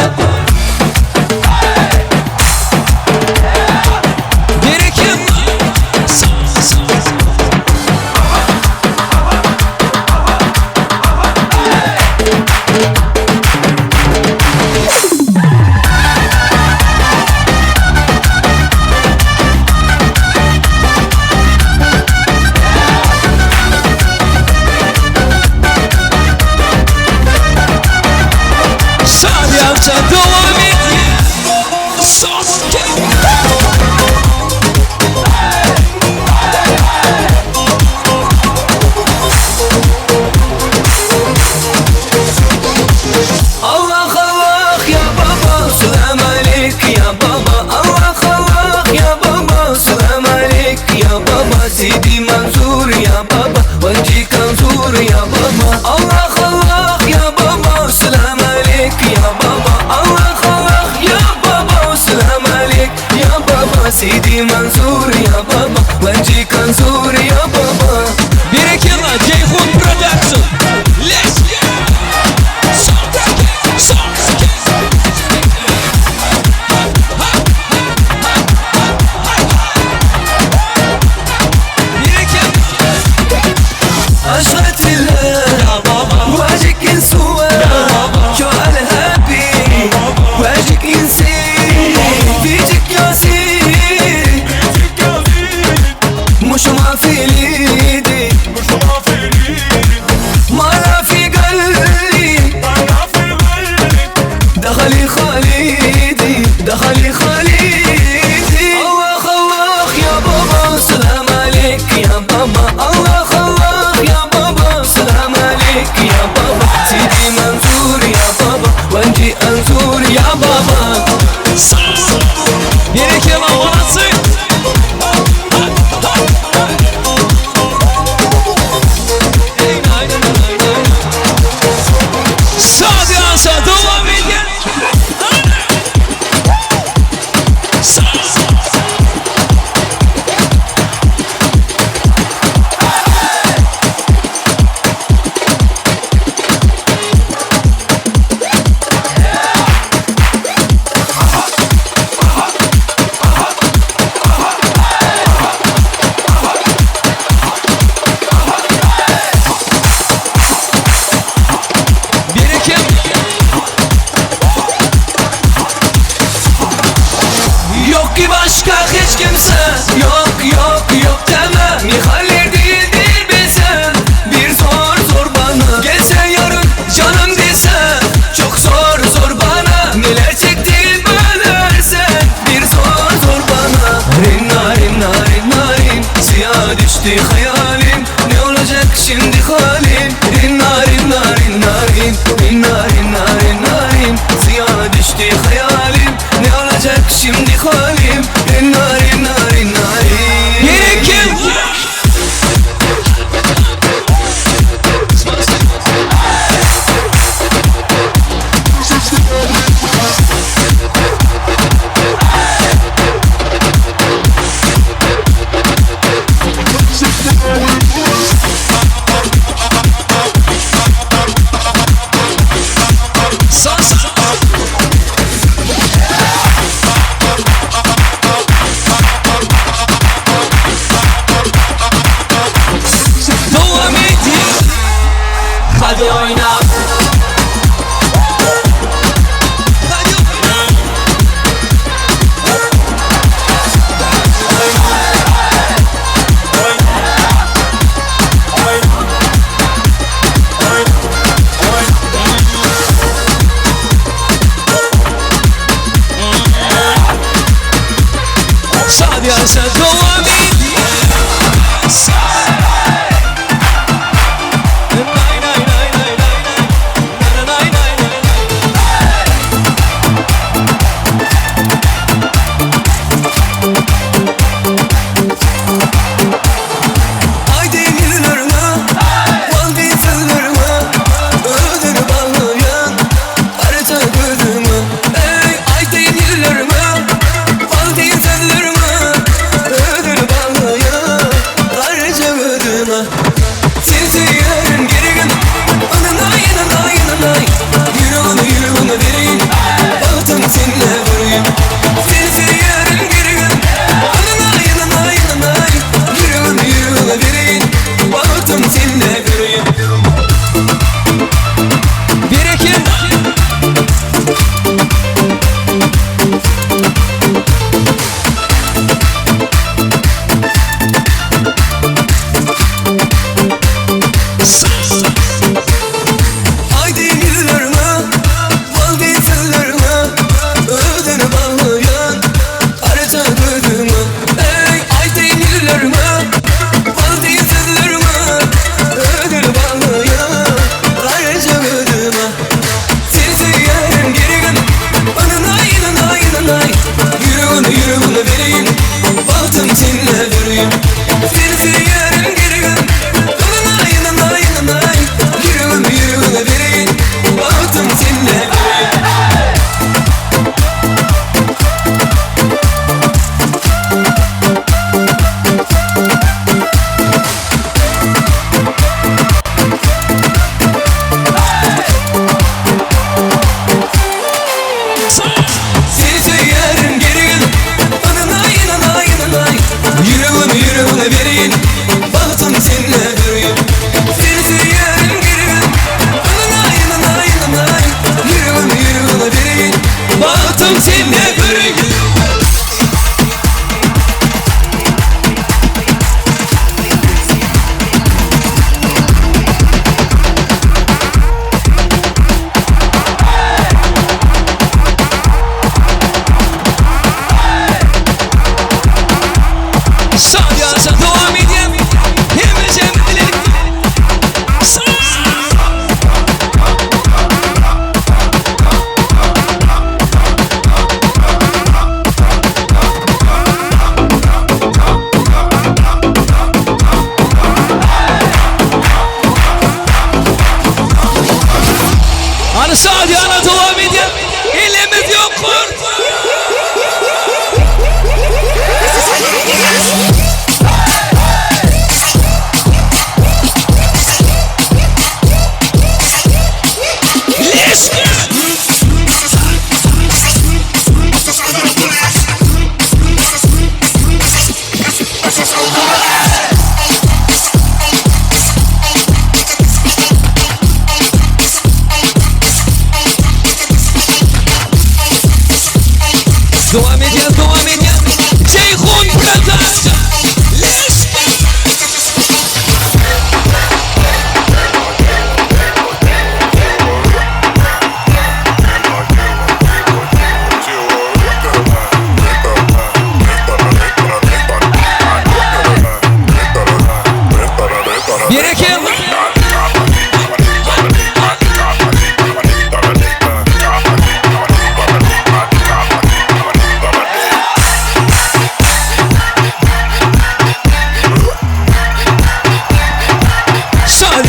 Vanci kanzur ya baba Allah Allah ya baba Selam aleik ya baba Allah Allah ya baba Selam aleik ya baba Sidi Mansur ya baba Vanci kanzur ya baba Berekella Ceyhun Production. Let's go. عشرة الله واجك نسوى شو على هابي واجك ينسي فيجك ياسين مش ما في ليدي ما لا في قلبي دخلي خالدي دخلي خالدي الله الله يا بابا سلام عليك يا بابا الله الله يا بابا سلام عليك يا بابا سيدي منصور يا بابا وانجي انصور يا بابا Berekella молодцы. Sadece devam edin. Yok ki başka hiç kimse Yok yok yok deme Mihaller değildir bilsen Bir zor zor bana Gelse yarın canım dese Çok zor zor bana Neler çektim bölersen Bir zor zor bana Rin narin narin narin Siyah düştü hayalim Ne olacak şimdi halim Rin narin narin narin Rin narin narin narin Siyah düştü hayalim Ne olacak şimdi halim Rin narin narin narin Berekella. Devam edin. Hadi oyna Sadece devam edin. Nay nay nay nay nay nay nay nay nay. Haydi yıllarına Valdi tıllarına Öldür bağlayan Harita gözüme Ey haydi yıllarına Valdi tıllarına Öldür bağlayan Harita gözüme Sensi yerin geri gün Ananay ananay ananay Yürü bana vereyim Baktım seninle vurayım Sensi yerin geri gün Ananay ananay ananay Yürü bana vereyim Baktım seninle göreyim Berekella.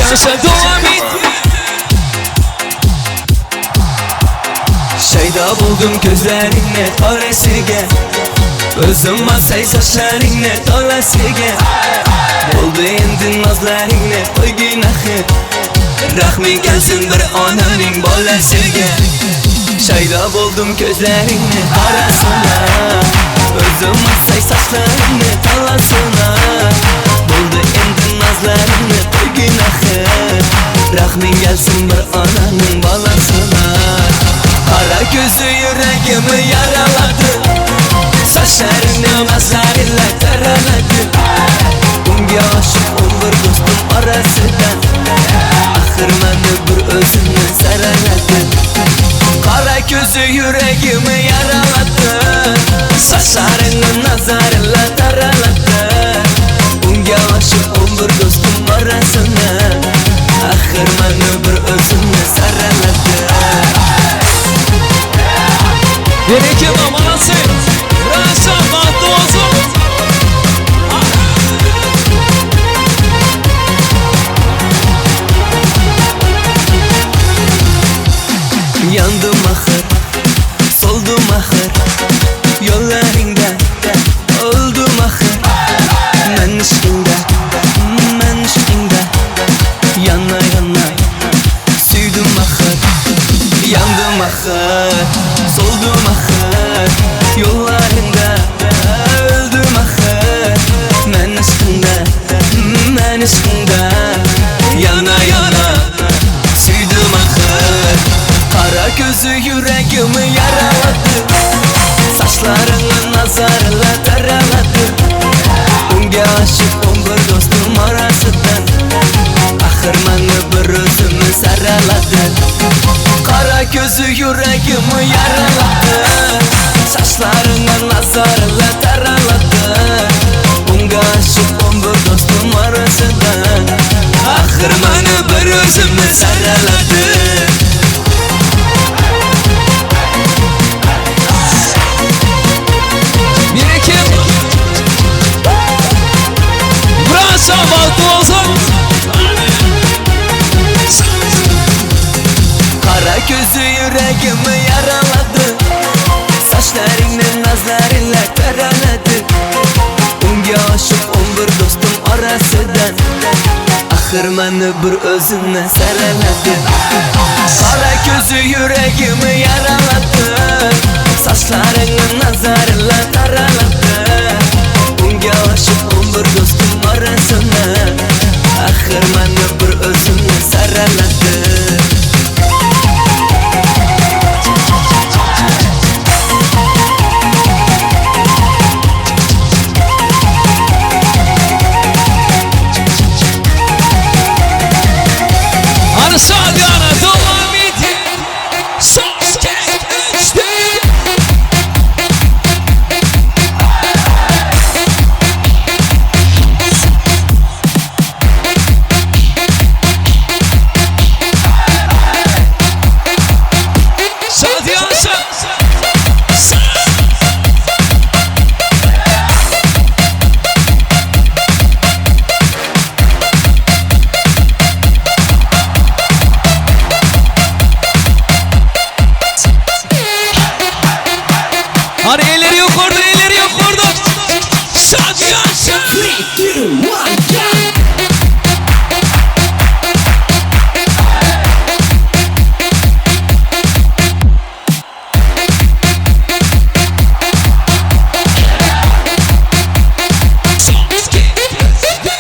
yaşa devam et. Şeyda buldum gözlerinle toresiga Özüm masay saçlarinle tolasiga Oldu endi nazlarinle koy günahı Rahmin gelsin bir onaning bolasiga Şeyda buldum gözlerinle arasına Özüm masay saçlarinle tolasına Oldu endi nazlarinle koy günahı Rahmin gelsin bir onaning bolasına Kara gözü yüreğimi yaraladı Saçlarını nazarıyla karaladı Unga aşık olur dostum arasından Ahır beni bir özünü saraladı Kara gözü yüreğimi yaraladı Saçlarını nazarıyla karaladı Unga aşık olur dostum arasından Ahır beni bir özünü saraladı Gerekli mamanası Raşa bahtı olsun. Yandım ahır, soldum ahır Yollarında oldum ahır Men işkinde Yana yana süydüm ahır Yandım ahır, soldum ahır Yollarında öldüm ahır Men işkinde Yana yana süydüm ahır Kara gözü yüreğimi yaraladı Saçlarını nazarla taraladı Unga aşık olur dostum arasından Ahır beni bir özümü saraladı Kara gözü yüreğimi yaraladı Saçlarını nazarla taraladı Unga aşık olur dostum arasından Ahır beni bir özümü saraladı Raşa bahtı olsun. Kara gözü yüreğimi yaraladı Saçlarının nazlarıyla karaladı Unga aşık olur dostum arasından Ahır beni bir özüne saraladı Kara gözü yüreğimi yaraladı Saçlarının nazarıyla karaladı Unga aşık olur dostum arasından Ahır beni bir özüne saraladı Arşadana devam edin. Sos geçti. Hadi elleri yukarıda, elleri yukarıda. Şat şat şat. 3, 2, 1, go.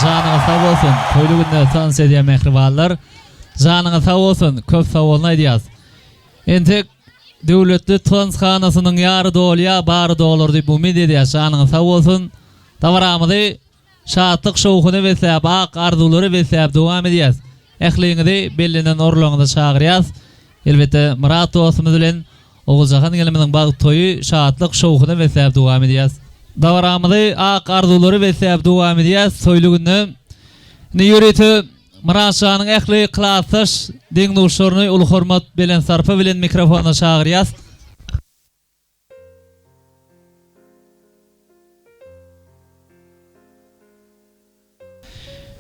Canına sağ olsun. Toylu günde sans ediyen mehribanlar. Canına sağ olsun. Köp sağ olun ediyaz. Entek devletli transxanasının yarı doğuluya barı doğulur deyip umid ediyaz. Canına sağ olsun. Tavaramızı şahatlık şoğunu vesleyip ak arzuları vesleyip devam ediyaz. Ehliğinizi bellinen orluğunu çağırıyaz. Elbette Murat dostumuz bilen Oğuzcan gelimizin bağ toyu şahatlık şoğunu vesleyip devam ediyaz. Davaramızı ak arzuları vesleyip devam ediyaz. Soylu günü Ne yürütü Mıraşanyň ähli klasaş diňduşlaryny uly hormat bilen sarpa bilen mikrofona çagyrýas.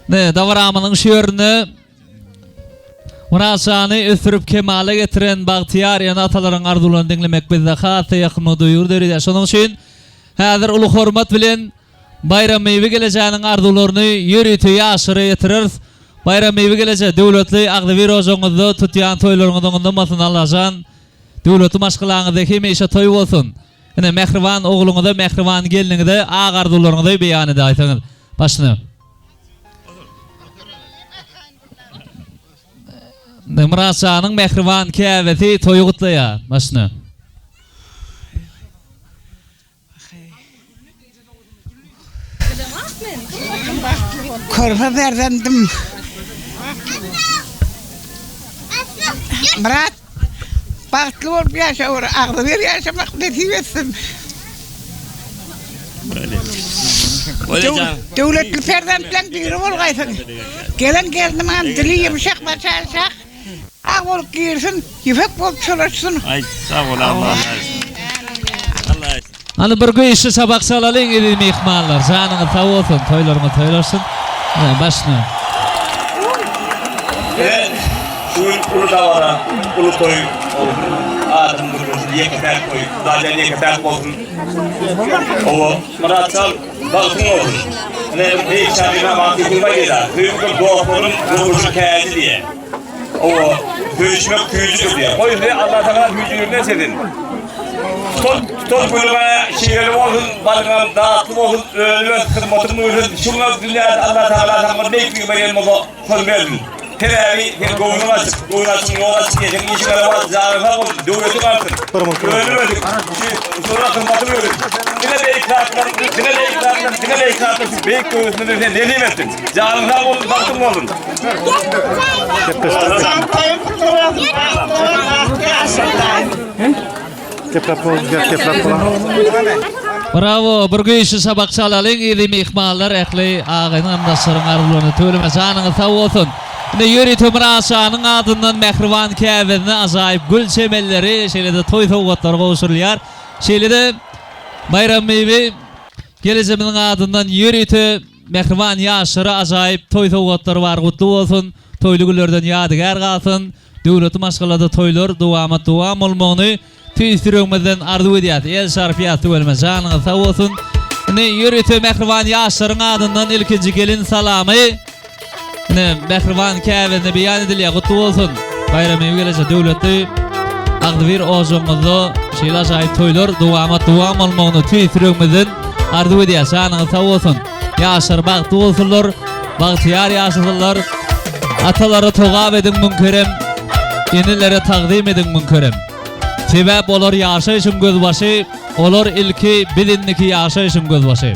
Ne davaramynyň şeýerini Mıraşany ösürüp kemale getiren Bagtyar ýa atalaryň arzuwlaryny dinlemek bizde hasy ýakmy duýur derýär. Şonuň üçin häzir uly hormat bilen bayram meýwe gelejäniň arzuwlaryny ýürütü ýaşyry ýetirir. Bayram meýwe gelejä döwletli agdyby rojaňyzda tutýan toýlaryňyzda masyn alajan döwleti maşgalaňyzda hemişe toý bolsun. Ene mehriban ogluňyzda mehriban geliniňizde ag arzuwlaryňyzda beýan ede aýtaňyz. Başlyny. Mıraşanyň mehriban käbeti toýy gutlaýar. Başlyny. Korfa berdendim. Murat, baktlı olup yaşayır, aklı bir yaşamak nasip etsin. Devletli perdentlen biri olgaysın. Gelen geldim an dili yumuşak başarsak, ak olup girsin, yüfek bolup çalışsın. Ay sağ ol Allah. Hani bir güýşi sabak salalyň edi mehmanlar. Janyňyz sag bolsun, toýlaryňyz toýlarsyn. Başlyny. Şu ulu ulu toy olsun. Adım dursun, yeketer toy. Zaten yeketer olsun. O Muratçal balkın olsun. Ne bir şarkına mantık kurma gelir. Hünkü doğupunun doğuşu kâdi diye. O hüçmek küyücüdür diye. O yüzden Allah Teala hücülürüne sedin. Tut bölüme şiirli olsun, balıklarım dağıtlı olsun, ölüme kızmatım olsun. Şunlar dünyada Allah Teala tanımı bekliyor benim o son verdin. Tedavi, kovunu açık, kovunu açık, yol açık diyecek, işlere var, zarıfa olsun, dövletin artık. Ölüme sonra kızmatım ölür. Dine de ikratlar, beyik göğüsünü ne diyeyim ettin? Zarıfa olsun, baktım olsun. Bravo, bir güýşi sabak salalyň edi mehmanlar ähli agynyň amdaşlaryň arzuwlaryny tölemä janyňyz sag bolsun. Ne ýürütü Mıraşanyň adyndan mehriban käbedini ajaýyp gül çemelleri şeýlede toý sowgatlar gowşurýar. Şeýlede bayram meýwe gelejegimiň adyndan ýürütü mehriban ýaşyry ajaýyp toý sowgatlar bar gutly bolsun. Toýly günlerden ýadygar galsyn. Döwleti maşgalada toýlar dowam bolmagyny tüýsürüňizden arzu edýär. El şarfiýaty bölme janyňyz sag bolsun. Ne ýürütü mehriban ýaşlaryň adyndan ilkinji gelin salamy. Ne mehriban käbedini beýan edilýär. Gutly bolsun. Bayram meýwe gelejek döwletli agdyr ojaňyzda şeýle ajaýyp toýlar dowam bolmagyny tüýsürüňizden arzu edýär. Janyňyz sag bolsun. Ýaşlar bagty bolsunlar. Bagtyar ýaşasylar. Atalary togap edin münkerem. Yenilere taqdim edin münkerem. Sebäp olar ýaşaýyşyň gözbaşy, olar ilki biliniki ýaşaýyşyň gözbaşy.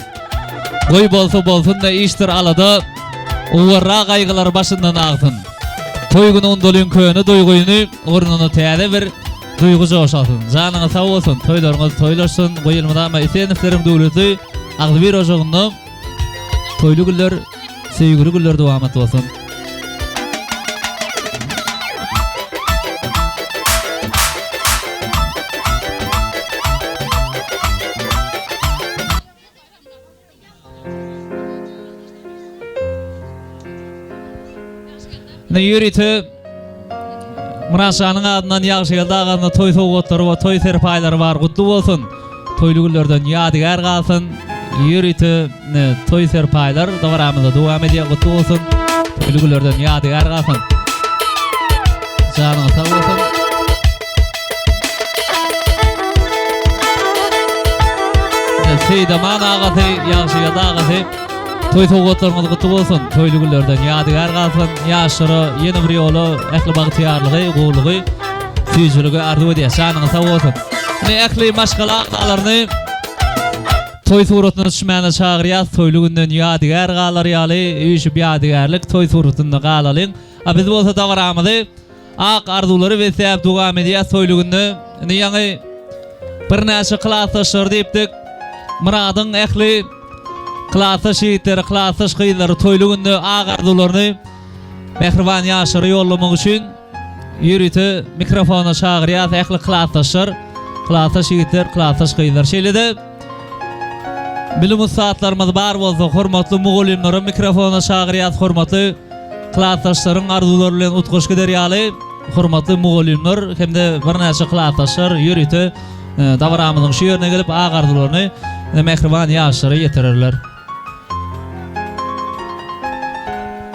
Goý bolsa da iştir alada, uwarra gaýgylar başyndan agsyn. Toýguny undolyn köýüni duýguny ornuny täze bir duýgu joşasyn. Janyňyz sag bolsun, toýlaryňyz toýlarsyn. Goý ýylmada esenifleriň döwleti agdyr ojagyny toýly günler, seýgili günler dowam etýär. Ne ýürütü Mıraşanyň adyndan ýagşy daganda toý sowgatlary we toý serpaýlary bar gutly bolsun. Toýly günlerden ýadygar galsyn. Ýürütü toý serpaýlar dowramyzda dowam edýär, gutly bolsun. Toýly günlerden ýadygar galsyn. Janyňyz sag bolsun. Seýdaman agaty ýagşy dagasy toý sowgatlaryňyz gutly bolsun. Toýly günlerden ýadygar galsyn. Ýaşary ýene bir ýoly ähli bagtyarlygy, gowlugy, süýjüligi arzu edýär. Janyňyz sag bolsun. Ne ähli maşgalaklaryny toý suratyny düşmäne çagyrýar. Toýly günden ýadygar galar ýaly, üýşüp ýadygarlyk toý suratyny galalyň. A biz bolsa dagaramyzy ak arzuwlary we sebäp dowam edýär toýly günde. Ne ýaňy bir näçe klasaşlar diýipdik. Muradyň ähli klasa şehitleri, klasa şehitleri toylugunda ağardılarını mehriban yaşarı yollamak için yürütü mikrofona çağırıyat ekli klasaşlar, klasa şehitler, klasa şehitler. Şeyle de bilim saatlarımız bar bolsa hormatly mugallimlerim mikrofona çağırıyat hormatly klasaşların arzularıyla utkuş gider ýaly hormatly mugallimler hem de bir näçe klasaşlar yürütü davramynyň şu ýerine gelip ağardylaryny mehriban yaşary ýetirirler.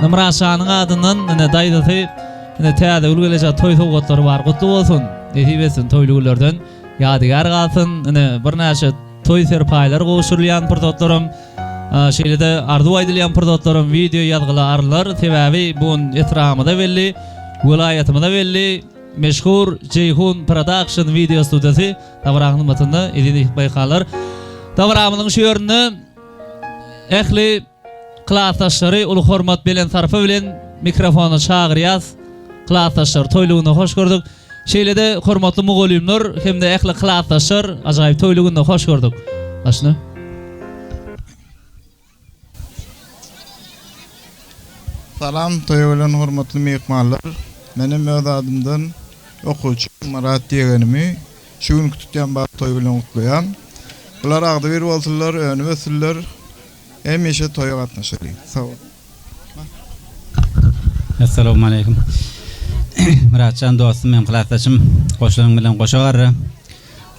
Namraşanyň adyndan daýdysy täze ulgeleje toý towgatlary bar gutly bolsun. Edibesin toýluglardan ýadygar galsyn. Bir näçe toý serpaýlar goşurulýan purdotlarym, şeýle-de arzu aýdylýan purdotlarym video ýazgylarlar. Sebäbi bun etramyda belli, vilayatymyda belli. Meşhur Ceyhun Production video studiyasy Davranyň matynda edip baýkalar. Davramynyň şu ýerine ehli klasaşlary ulu hormat bilen sarfy bilen mikrofona çağırýas. Klasaşlar toýlugyna hoş gördük. Şeýle-de hormatly mugallimler hem de ehli klasaşlar ajaýyp toýlugyna hoş gördük. Aşna. Salam toýa bilen hormatly mehmanlar. Menem öz adymdan okuwçy Marat diýenimi şu gün tutýan bak toý bilen gutlaýan. Bular agdy bir bolsunlar, öňe wesiller. Hemişe toýa gatnaşýar. Sag ol. Assalamu alaykum. Muratcan dostum, men klasaşym goşlaryň bilen goşagary.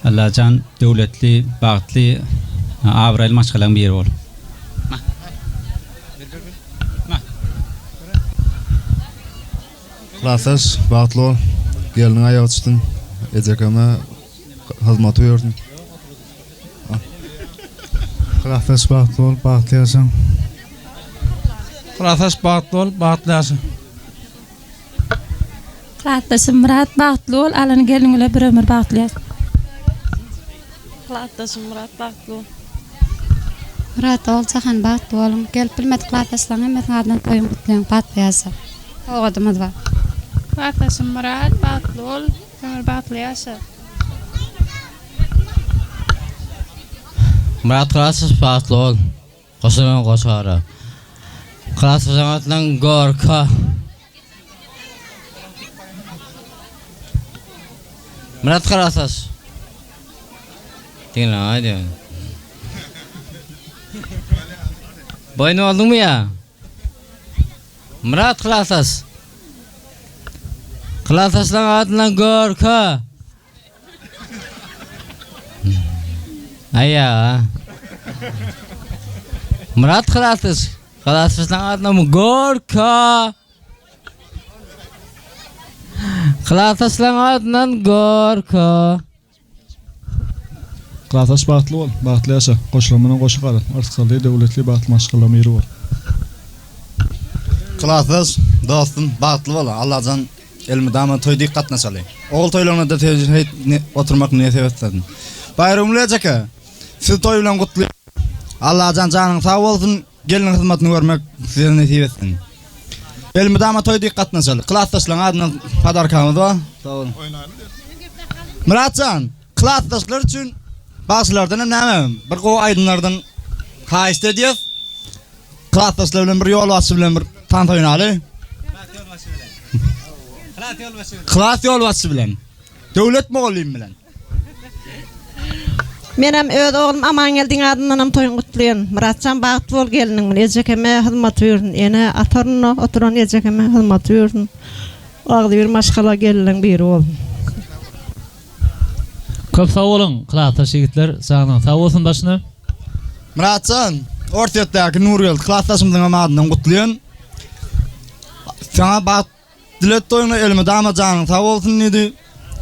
Allahan döwletli, bagtly, awraýly maşgalaryň biri bol. Klasaş bagtly ol. Geliniň aýagy tutdun. Ejekeme hyzmaty ýerdin. Klasaş bagtly ol, bagtly ýaşaň. Klasaş bagtly ol, bagtly ýaşaň. Klasaşym Murat bagtly ol, alany gelin bilen bir ömür bagtly ýaşa. Klasaşym Murat bagtly ol. Murat olsahan bagtly bolun. Gelip bilmedi klasaşlaryň hemmesin adından toýun gutlaýan bagtly ýaşa. Ogadymyz bar. Klasaşym Murat bagtly ol, ömür bagtly ýaşa. Murat klasaş bagtly ol. Goşaryň goşagary. Klasaşyň adyndan Gorka. Murat klasaş. Dinle hadi. Boynu olduňmy ýa? Murat klasaş. Klasaşyň adyndan Gorka. Aya. Murat klasaş. Klasaşyň adyndan Gorka. Klasaşyň adyndan Gorka. Klasaş bagtly ol, bagtly ýaşa. Goşulmagyň goşagary. Artsaly döwletli bagtly maşgalaryň biri bol. Klasaş dostum bagtly bol. Allahan elmidama toýdy gatnaşaly. Ogul toýlaryna da oturmak näse etdin. Bayramly jaka. Siz toý bilen gutly. Allahan janyň sag bolsun, gelin hyzmatyny görmek size näsip etsin. Elmidama toýdy gatnaşaly. Klasaşlaryň adyndan padarkamyz bar. Sag ol. Muratcan, klasaşlar üçin bazılardan näme? Bir gowy aýdynlardan haýsy edýär. Klasaşlar bilen bir ýol basy bilen bir tantaýnaly. Klas ýol basy bilen. Döwlet mugallim bilen. Menem öz oglum aman geldiň adyndan toýun gutlaýan. Muratcan bagtly bol geliniň bilen ejekeme hyzmaty ýerdin. Ene ataryna oturan ejekeme hyzmaty ýerdin. Agdy bir maşgala geliniň biri bol. Köp sag bolun klasaş ýigitler, sağlam sag bolsun başyna. Muratcan, ortaýatdaky Nurgül klasaşymyň adyndan gutlaýan. Sana bak dilet toyuna elime dama canın sağ olsun dedi.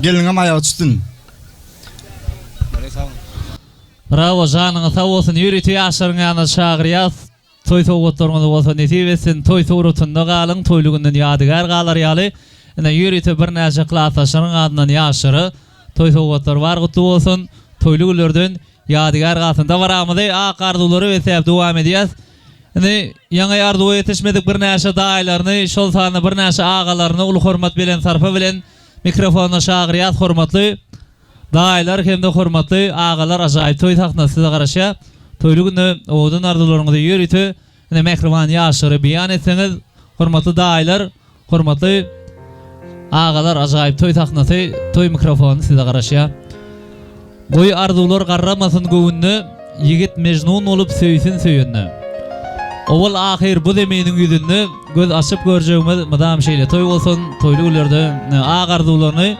Gelin ayağa tutun. Bravo canın sağ olsun. Yürütü yaşarın yanına çağırıyaz. Toy soğutlarımız olsa netibesin. Toy soğutunda kalın. Toyluğundan yadıgar kalır yalı. Yürütü bir näçe klasaşların adından yaşarı. Toy soğutlar var kutlu olsun. Toyluğunlardan yadıgar kalsın. Davaramızı akarduları ve sebep devam ediyaz. Yaňa ýardyma ýetişmedik bir näçe daýlaryny, şol sany bir näçe agalaryny uly hormat bilen sarfa bilen mikrofona çağırýar hormatly daýlar hem de hormatly agalar ajaýyp toý taknasyna garaşa toylu günde oğudun ardılarını da yürütü. Ne mehriban yaşarı beyan etseniz, hurmatly daýlar, hurmatly ağalar, ajaýyp toy taknasy, toy mikrofonu size garaşýar. Goý arzular garramasyn göwünde, yigit mejnun olup söýsün söýünde. Owal ahir bu demeniň ýüzünde göz açyp görjegimiz madam şeýle toy bolsun, toylu günlerde ağa arzularny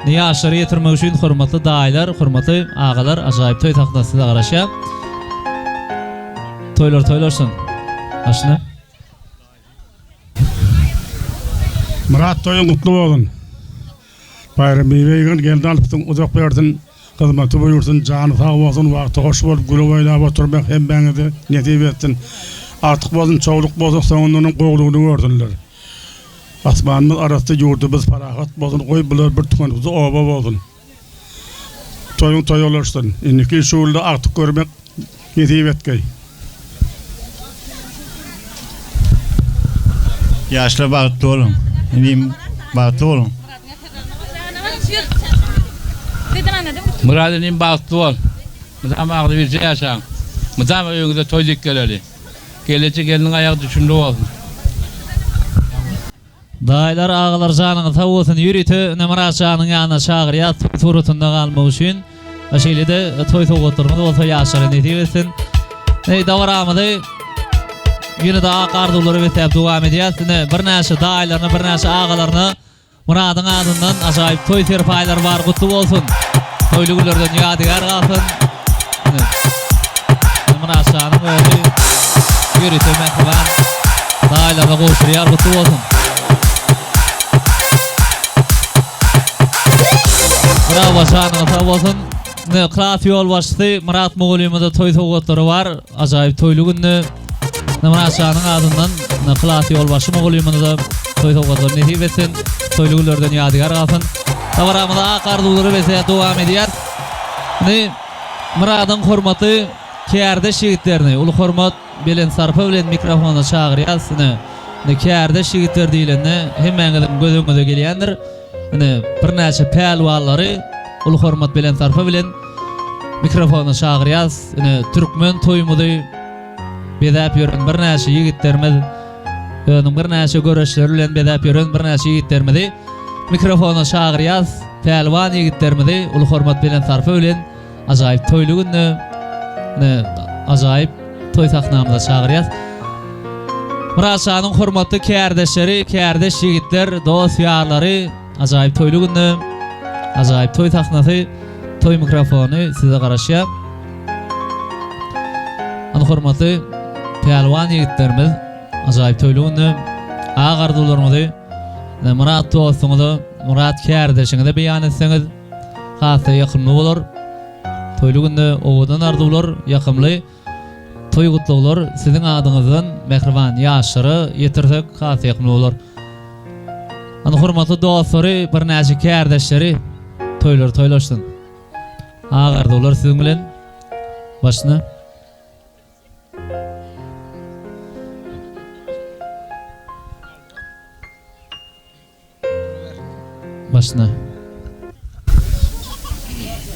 yaşary ýetirmek üçin hurmatly daýlar, hurmatly ağalar, ajaýyp toy taknasy size garaşýar. Toylar toylarsın. Aşna. Murat toyun kutlu olun. Bayram beýgen geldi alypdyň uzak berdiň. Hyzmaty buyursun, jany sag bolsun, wagty hoş bolup güle oýnap oturmak hem beňizi netip etsin. Artyk bolsun, çoğuluk bolsun, soňundan gowlugyny gördüler. Asmanymyz arasynda ýurdumyz parahat bolsun, goý bular bir tumanymyz oba bolsun. Toyun toýlarsyn. Indiki şuulda artyk görmek netip etgey. Yaşlı bağıtlı olun. Benim bağıtlı olun. Murad'ın bağıtlı ol. Mıdam ağlı bir şey yaşan. Mıdam öyünüzde toyluk geleli. Gelecek gelinin ayak düşündü olsun. Daýlar ağalar janyňy sag bolsun ýürüti, Murat janyň ýanyna çagyrýar, turutunda galmak üçin. Aşeýlede toy sogatlarymyz bolsa ýaşary netip etsin. Dawaramyzy yine daha qarduları ve tep devam edýär. Bir näçe daýlaryny, bir näçe ağalaryny Muradyň adyndan ajaýyp toy serpaýlar bar, gutly bolsun. Toylu günlerden ýadygar galsyn. Murat şanyň öýü ýürütmek bilen daýlara goşurýar, gutly bolsun. Bravo şanyň sag bolsun. Klas ýol başçysy Murat Moğolymyzda toy sogatlary bar, ajaýyp toylu günde Murat şanyň adyndan klas ýol başy Moğolymyzda toy sogatlary netip etsin. Toylu günlerden ýadygar galsyn. Tawaramyza aqarduları we dowam edýär. Muradyň hormaty kärde şigitlerini, ulu hormat bilen sarpa bilen mikrofona çagyrýar. Kärde şigitler diýilende hemmeňiziň gözüňize gelýändir. Bir näçe pelwallary ulu hormat bilen sarpa bilen mikrofona çagyrýar. Türkmen toýmudy bedäp ýören bir näçe ýigitlerimiz, öňüň bir näçe göreşleri bilen bedäp ýören bir näçe ýigitlerimizi mikrofona çagyrýar. Pelwan ýigitlerimizi ulu hormat bilen sarpa bilen ajaýyp toylu günde ajaýyp toy sahnamyza çagyrýar. Murat şanyň hormatly kärdeşleri, kärdeş ýigitler, dost ýarlary ajaýyp toylu günde ajaýyp toy sahnasy, toy mikrofony size garaşýar. Ana hormatly pelwan ýigitlerimiz ajaýyp toylu günde agardularymyzy Murat dostuňyzy, Murat kärdeşiňizi beýan etseňiz hasy ýakymly bolar. Toylu günde owadan ardular, ýakymly toy gutluklar siziň adyňyzdan mehriban ýaşary ýetirsek hasy ýakymly bolar. Ana hormatly dostlary, bir näçe kärdeşleri toylar toylaşsyn. Agardular siziň bilen başna. Başna.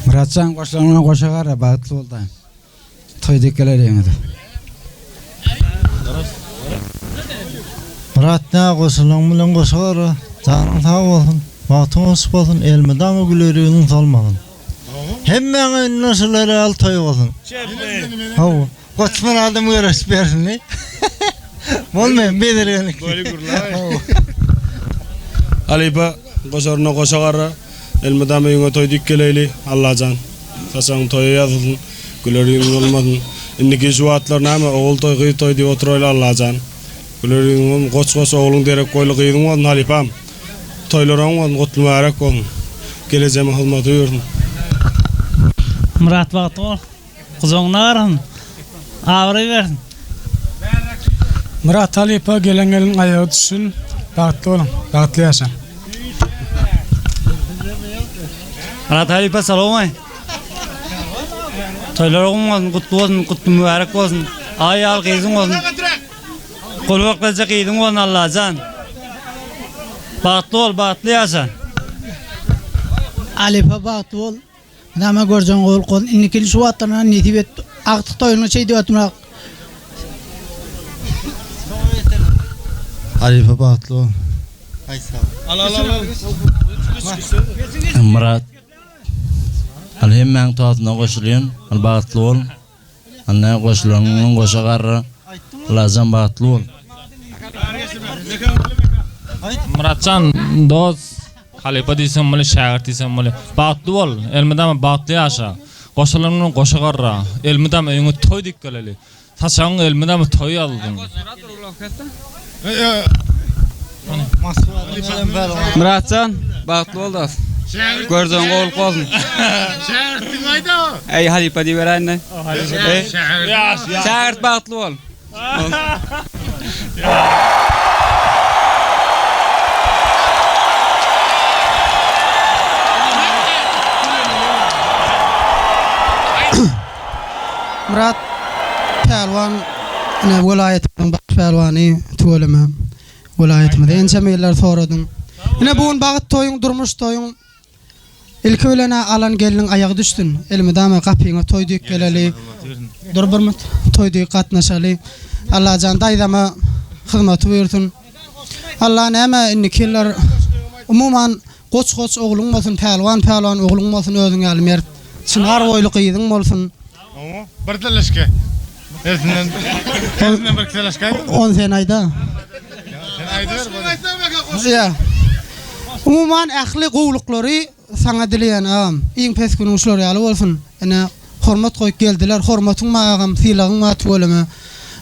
Muratcan koşlarına koşagar bağıtlı oldu. Toydikkeler yeğidi. Murat ne koşulan bilen koşagar, canın sağ olsun, vaktın olsun olsun, elmeden o gülerinin salmadın. Hemen nasılları al toy olsun. Hava, koçman adım görüş versin ne? Olmayın, bedirgenlik. Böyle gurlar. Alipa, koşarına koşagar, elmeden bir toy dikkeleyli, Allah'can. Kasan toy yazılın, gülerinin olmadın. İndiki şu atlar nama, oğul toy, kıyı toy diye oturayla Allah'can. Gülerinin koç oğlun derek koylu kıyıdın olun, Alipam. Toylaran olun, kutlumayarak olun. Geleceğime hılmatı yürün. Murat vakti ol, kızığına varın, ağrı verin. Murat Alipa gelen gelin ayağı düşsün, bağıtlı olun, bağıtlı yaşam. Murat Alipa salamay. Toylar olsun, kutlu olsun, kutlu mübarek olsun. Ay al kızın olsun. Kolu vaktice kıydın olsun Allah'can. Bağıtlı ol, bağıtlı yaşa. Alipa bağıtlı ol. Nama göreceğin ol kol. İnikili şu atlarına netibet Aqtı toyunu şey diýetmek. Arife Bahtlı ol. Murat. Hem men taatına goşulýan, bagtly bol. Anna goşulanyň goşagarry. Lazam bagtly bol. Muratcan dost halipa diýsem bile şagird diýsem bile bagtly bol. Elmedem bagtly ýaşa. Goşulanyň goşagarry. Elmedem öňe toý dik geleli. Taşaň elmedem toý aldyň. Muratcan bagtly bol dost. Görjüň gol bolsun. Şagirdiň aýda. Ey halipa diýip beräňne. Şagird bagtly bol. Murat Pelwan ne vilayetiň baş pelwany tölemem. Vilayetimde ençe meýiller soradyň. Ine bugun bagyt toýuň durmuş toýuň ilki bilene alan geliniň aýagy düşdün. Elmedame gapyňa toý diýip geleli. Durbyrmy toý diýip gatnaşaly. Allah jan daýdama hyzmaty buyursun. Allah näme innikiller umuman goç ogluň bolsun, pelwan ogluň bolsun, özüň almer. Çınar boýly gyýdyň bolsun. Bir teleşke. Ersinden bir teleşke. 10 sen ayda. Sen ayda ver. Ya. Umuman ähli gowluklary saňa dileýän ağam. Iň pes günüň şolary ýaly bolsun. Ene hormat goýup geldiler. Hormatyň magam, sylagyň ma töleme.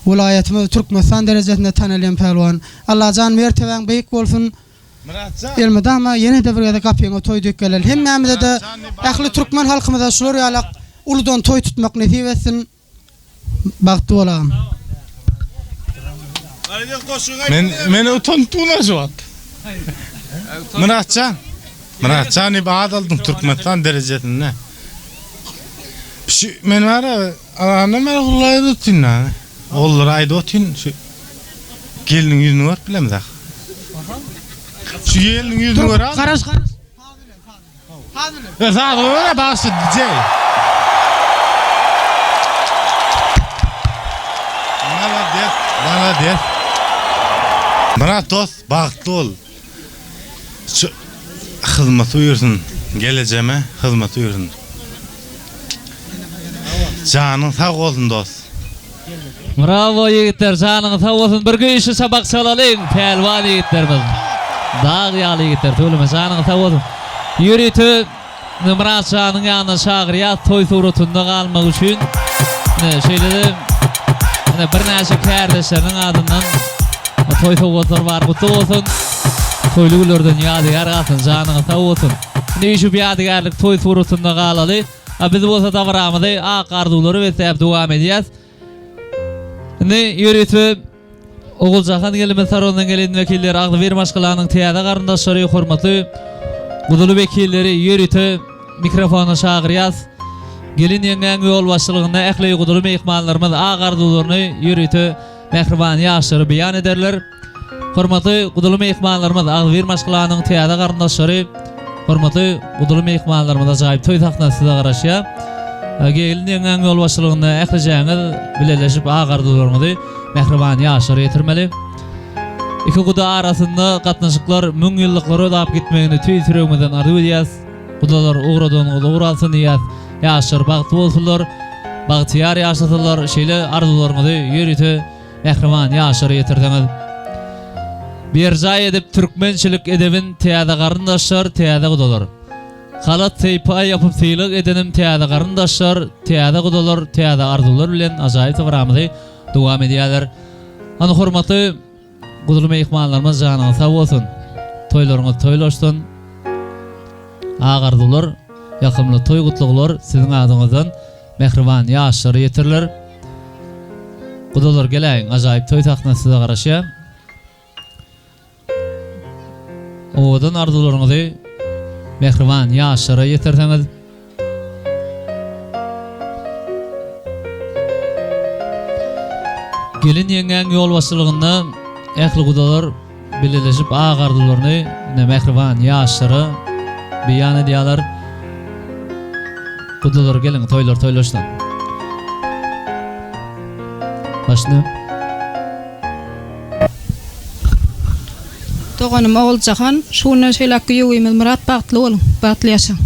Vilayetimiz Türkmenistan derejesinde tanylýan pelwan. Allah jan mertebeň beýik bolsun. Elmedama ýene de bir ýerde gapyňa toý diýip geleli. Hemmemize de ähli türkmen halkymyza şolary ýaly uludan toy tutmak nesip etsin. Bagtly bolam. Men utantyna jowap. Muratcan ibad aldım Türkmenistan derejesinde. Men wara ana men gullaydy tutýan. Ollar aýdy otyn şu geliniň ýüzüni görüp bilemdi. Şu geliniň ýüzüni görüp. Garaş. Ya sağ ol, başı DJ. Молодец. Murat dost, bagtly bol. Şu hyzmaty buyursun, gelejeme hyzmaty buyursun. Janyň sag bolsun dost. Bravo ýigitler, janyň sag bolsun. Bir güýçi sabak çalalyň, pelwan ýigitlerimiz. Dağ ýaly ýigitler, töleme janyň sag bolsun. Ýürütü Muratçanyň ýanyna şagyrýar toý suratynda galmak üçin şeýlede bir näçe kardeşleriň adyndan toý sowgatlar bar gutly bolsun. Toýluglardan ýadygar gatyn janyň sag bolsun. Näçe ýadygarlyk toý suratynda galaly. Biz bolsa da baramyzy aqardulary we täp dowam edýäs. Ne ýürütü Oguljahan gelme sarondan gelen wekilleri Agdyber maşgalanyň täze garyndaşlary hormatly Gudulu vekilleri ýürütü mikrofona şagyrýas. Gelin ýeňen ýol başçylygynda ähli gudulu mehmanlarymyz agardularyny ýürütü mehriban ýaşary beýan ederler. Hormatly gudulu mehmanlarymyz Agdyber maşgalanyň täze garyndaşlary, hormatly gudulu mehmanlarymyz ajaýyp toý taknasyna garaşýa. Gelin ýeňen ýol başçylygynda ähli jäňiz bileleşip agardularyny mehriban ýaşary ýetirmeli. İki guda arasında gatnaşyklar müň ýyllyklary ödap gitmegini tüý süregmeden arzu edýäs. Gudalar uğradan uğralsyn diýäs. Ýaşar bagtly bolsunlar, bagtyar ýaşasynlar, şeýle arzularyny ýürütü mehriban ýaşary ýetirdiňiz. Bir jaý edip türkmençilik edebin täze garyndaşlar, täze gudalar. Halat teýpa ýapyp syýlyk edenim täze garyndaşlar, täze gudalar, täze arzular bilen ajaýyp tawramyzy dowam edýärler. Ana hormatly gudulu mehmanlarymyz janyňyz sag bolsun. Toýlaryňyz toýlaşsyn. Agardular, ýakymly toý gutluglar siziň adyňyzdan mehriban ýaşary ýetirler. Gudalar geleň, ajaýyp toý taknasyna garaşýa. Owadan arzularyňyzy mehriban ýaşary ýetirdiňiz. Gelin ýeňen ýol başçylygynda ähli gudalar bileleşip agardularyny mehriban ýaşary beýan edýärler. Gudalar gelin toýlar toýlaşdan. Başını. Doğanım Oğulcahan, şuna şeylakı yuvimiz Murat Bahtlı olun, Bahtlı yaşam.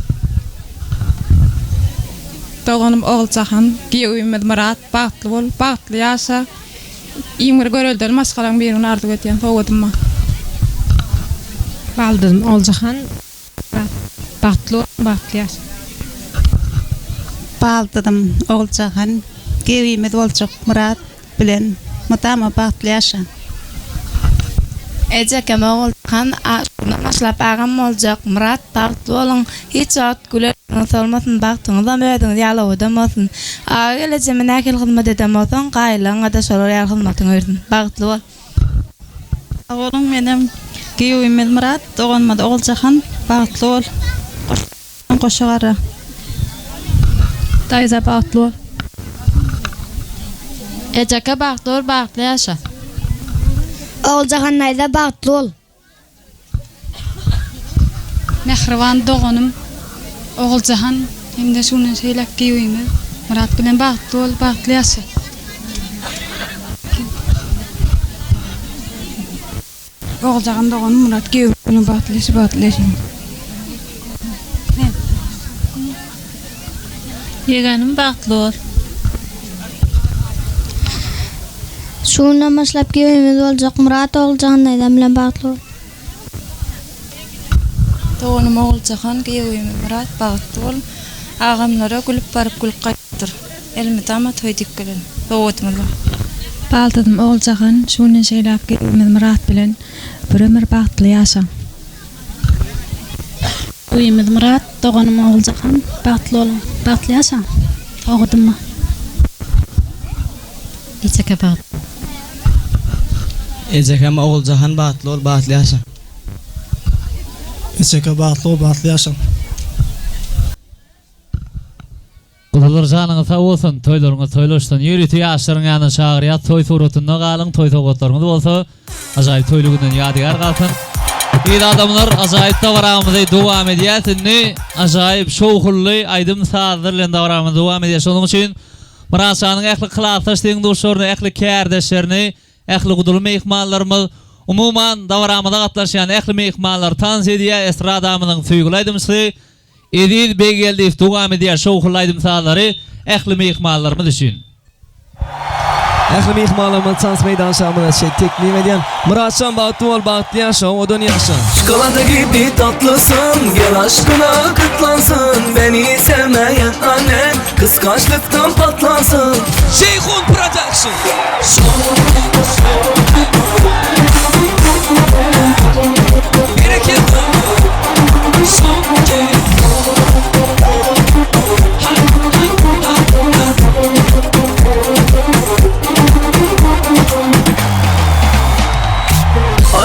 Doğanım Oğulcahan, yuvimiz Murat Bahtlı ol, Bahtlı yaşa. İmir görüldür, maskalan birini artık öteyen, soğudum ma. Baldırım Oğulcahan, Bahtlı ol, Bahtlı yaşa. Baldırım Oğulcahan, yuvimiz olacak Murat bilen, Mutama Bahtlı yaşa. Ecek Oğulcahan, başlap ağam olacak Murat Bahtlı olun. Hiç at güleriniz olmasın, baktığınızda möydünüz yağla odamasın. Ağıyla cemine akil hizmet edemezsin, qayılığına da sorar yer hizmetin ördün. Bahtlı ol. Oğlum benim giyuimiz Murat, doğanmadı Oğulcahan, Bahtlı ol. Koşuğarı. Dayıza Bahtlı ol. Eceke Bahtlı ol, Bahtlı yaşa. Oğulcahan nayda Bahtlı ol. Mehrivan doğanım Oğulcahan hem de şunu şeylak giyuyimiz Murat bilen Bahtlı ol, Bahtlı yaşa. Oğulcahan doğanım Murat giyuyimiz Bahtlı yaşa, Bahtlı yaşa. Yeğenim Bahtlı ol. Şuna başlap giyimiz olacak Murat Oğulcahan nayda bilen Bahtlı ol. Doğanım Oğulcahan, giyuyimiz Murat Bahtlı ol. Ağamlara gülüp barıp gülüp qaytır. Elmi dama toydik gülün. Soğudum ma. Baldırım Oğulcahan, şunu şeylak giyimiz Murat bilen bir ömür Bahtlı yaşa. Giyimiz Murat, doğanım Oğulcahan, Bahtlı olun, Bahtlı yaşa. Soğudum ma. Eceke Bahtlı. Eceke Oğulcahan, Bahtlı ol, Bahtlı yaşa. Eceke Bahtlı ol, Bahtlı yaşa. Kudalar canınız sağ olsun, toylarınız toylaşsın. Yürütü yaşların yanı şağırıya toy surutunda qalın, toy toğutlarınız olsa acayip toylu günden yadigar qalsın. İyi adamlar, acayip davarağımızı devam ediyorsunuz. Acayip şoğullu, aydım sağdırlen davarağımızı devam ediyorsunuz. Onun için Mıraçanın ehli kılatasının dostlarını, ehli kârdeşlerini, ehli kudulu meyhmanlarımız, umuman davarağımıza katlaşan ehli meyhmanlar tanz ediyor, estradamının suygulaydım sizi. Edil begeldi devam ediyor şoğullaydım sağları, ehli meyhmanlarımız için. Ehli mehmanlarımız sans meydan şamına teklim ediyen Muratcan Bahtlı ol, Bahtlı yaşa, odun yaşa. Çikolata gibi tatlısın, gel aşkına kıtlansın. Beni sevmeyen annen kıskançlıktan patlansın. Şeyhun Production. Gerekir.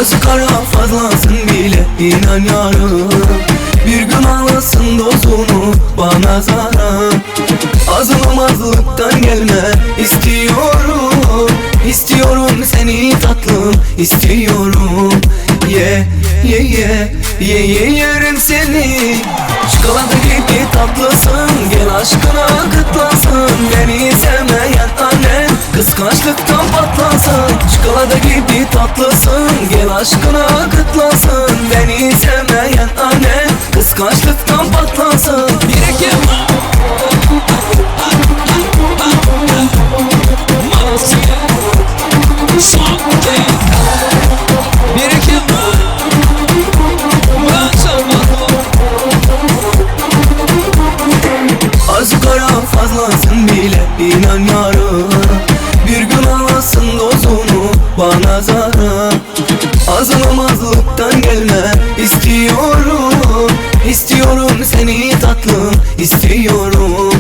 Acı kara fazlasın bile inan yarım. Bir gün alırsın dozunu bana zarar. Azılmazlıktan gelme istiyorum. İstiyorum seni tatlım, istiyorum. Ye ye ye ye ye yerim seni. Çikolata gibi tatlısın, gel aşkına kıtlasın. Beni sevmeyen annen kıskançlıktan patlasın. Çikolata gibi tatlısın, gel aşkına kıtlasın. Beni sevmeyen annen kıskançlıktan patlasın. Bir iki azı kara fazlasın bile inan yarım. Bir gün alasın dozunu bana zarar. Azılamazlıktan gelme istiyorum. İstiyorum seni tatlım, istiyorum.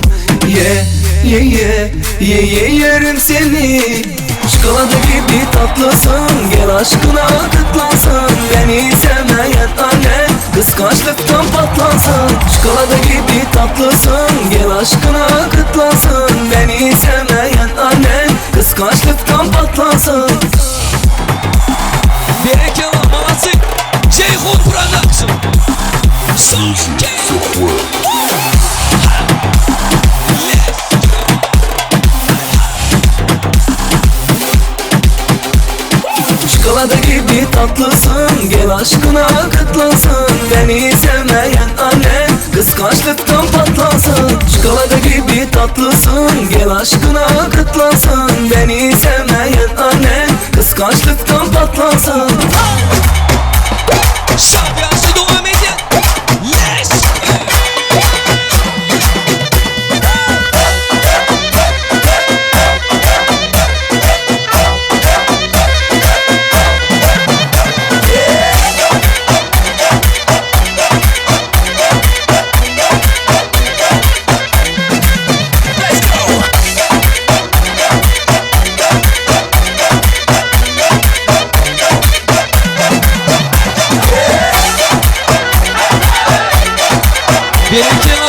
Ye ye ye ye ye yerim seni. Çikolata gibi tatlısın, gel aşkına kıtlansın. Beni sevmeyen annen kıskançlıktan patlansın. Çikolata gibi tatlısın, gel aşkına kıtlansın. Beni sevmeyen annen kıskançlıktan patlansın. Berekela Malatya, Şeyhun Production. tatlısın. Gel aşkına kıtlasın. Beni sevmeyen annen kıskançlıktan patlasın. Çikolata gibi tatlısın. Gel aşkına kıtlasın. Beni sevmeyen annen kıskançlıktan patlasın. Şampiyonası devam ediyor. Yes!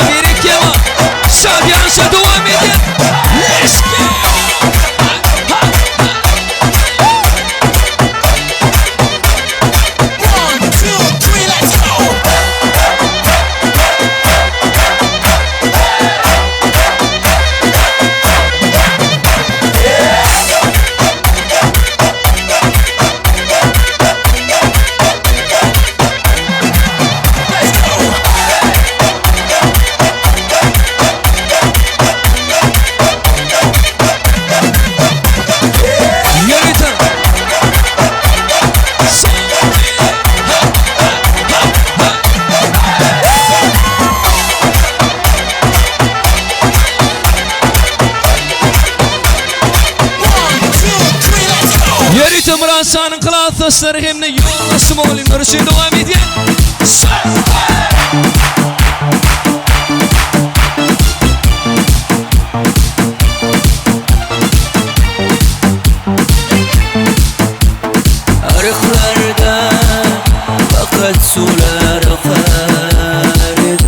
Berikema Şampiyonası devam ediyor. Let's go! Muratcan'ın klas dostları hem de yollasım olayım. Görüşün devam ediyor. Arıklarda fakat sular akar idi.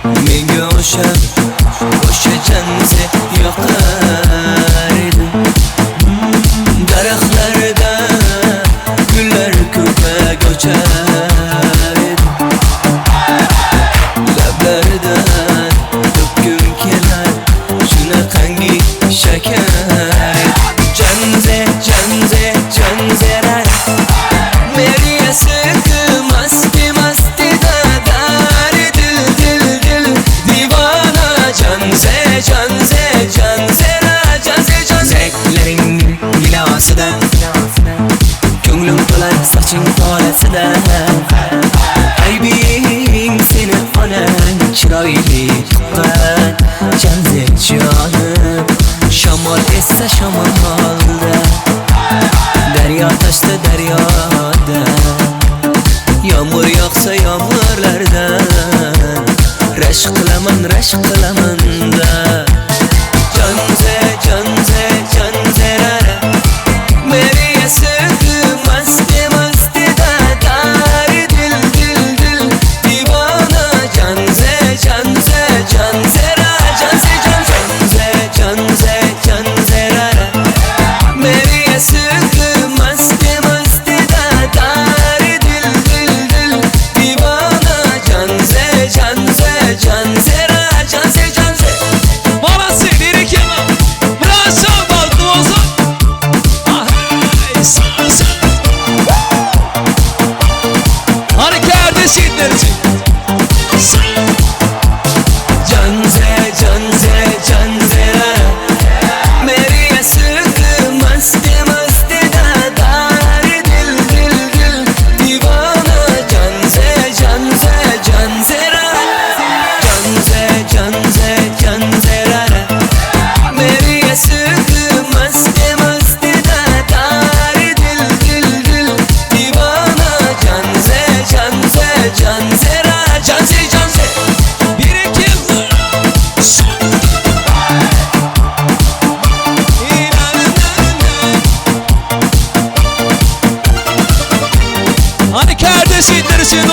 Menge oşa canımızı yakar idi. Daraxtlarda güller köpe göçer idi. Lablardan döküm kenar şunaqangi şeker. Canze canzerar Meriye sıkı masti dadar. Dil divana canzerar Zeklerin gilasıdan Gönlüm dolar saçın tolasıdan. Aybin seni anan çıraylı tıkkan. Canım şamal esse şamalda. Derya taşta deryada. Yağmur yağsa yağmurlardan. Reşk kılaman da. Canzerara Meriye sıkı masti dadar. Dil divana canzerara Meriye sıkı masti dadar. Dil divana canzerara Bana seni Berikema Muratcan Baltımoz'un Hani kardeşinler için Canzerara Meriye sıkı masti dadar. Dil divana canzerara Meriye sıkı masti dadar. Dil divana canze Berikema Hani kardeşinler için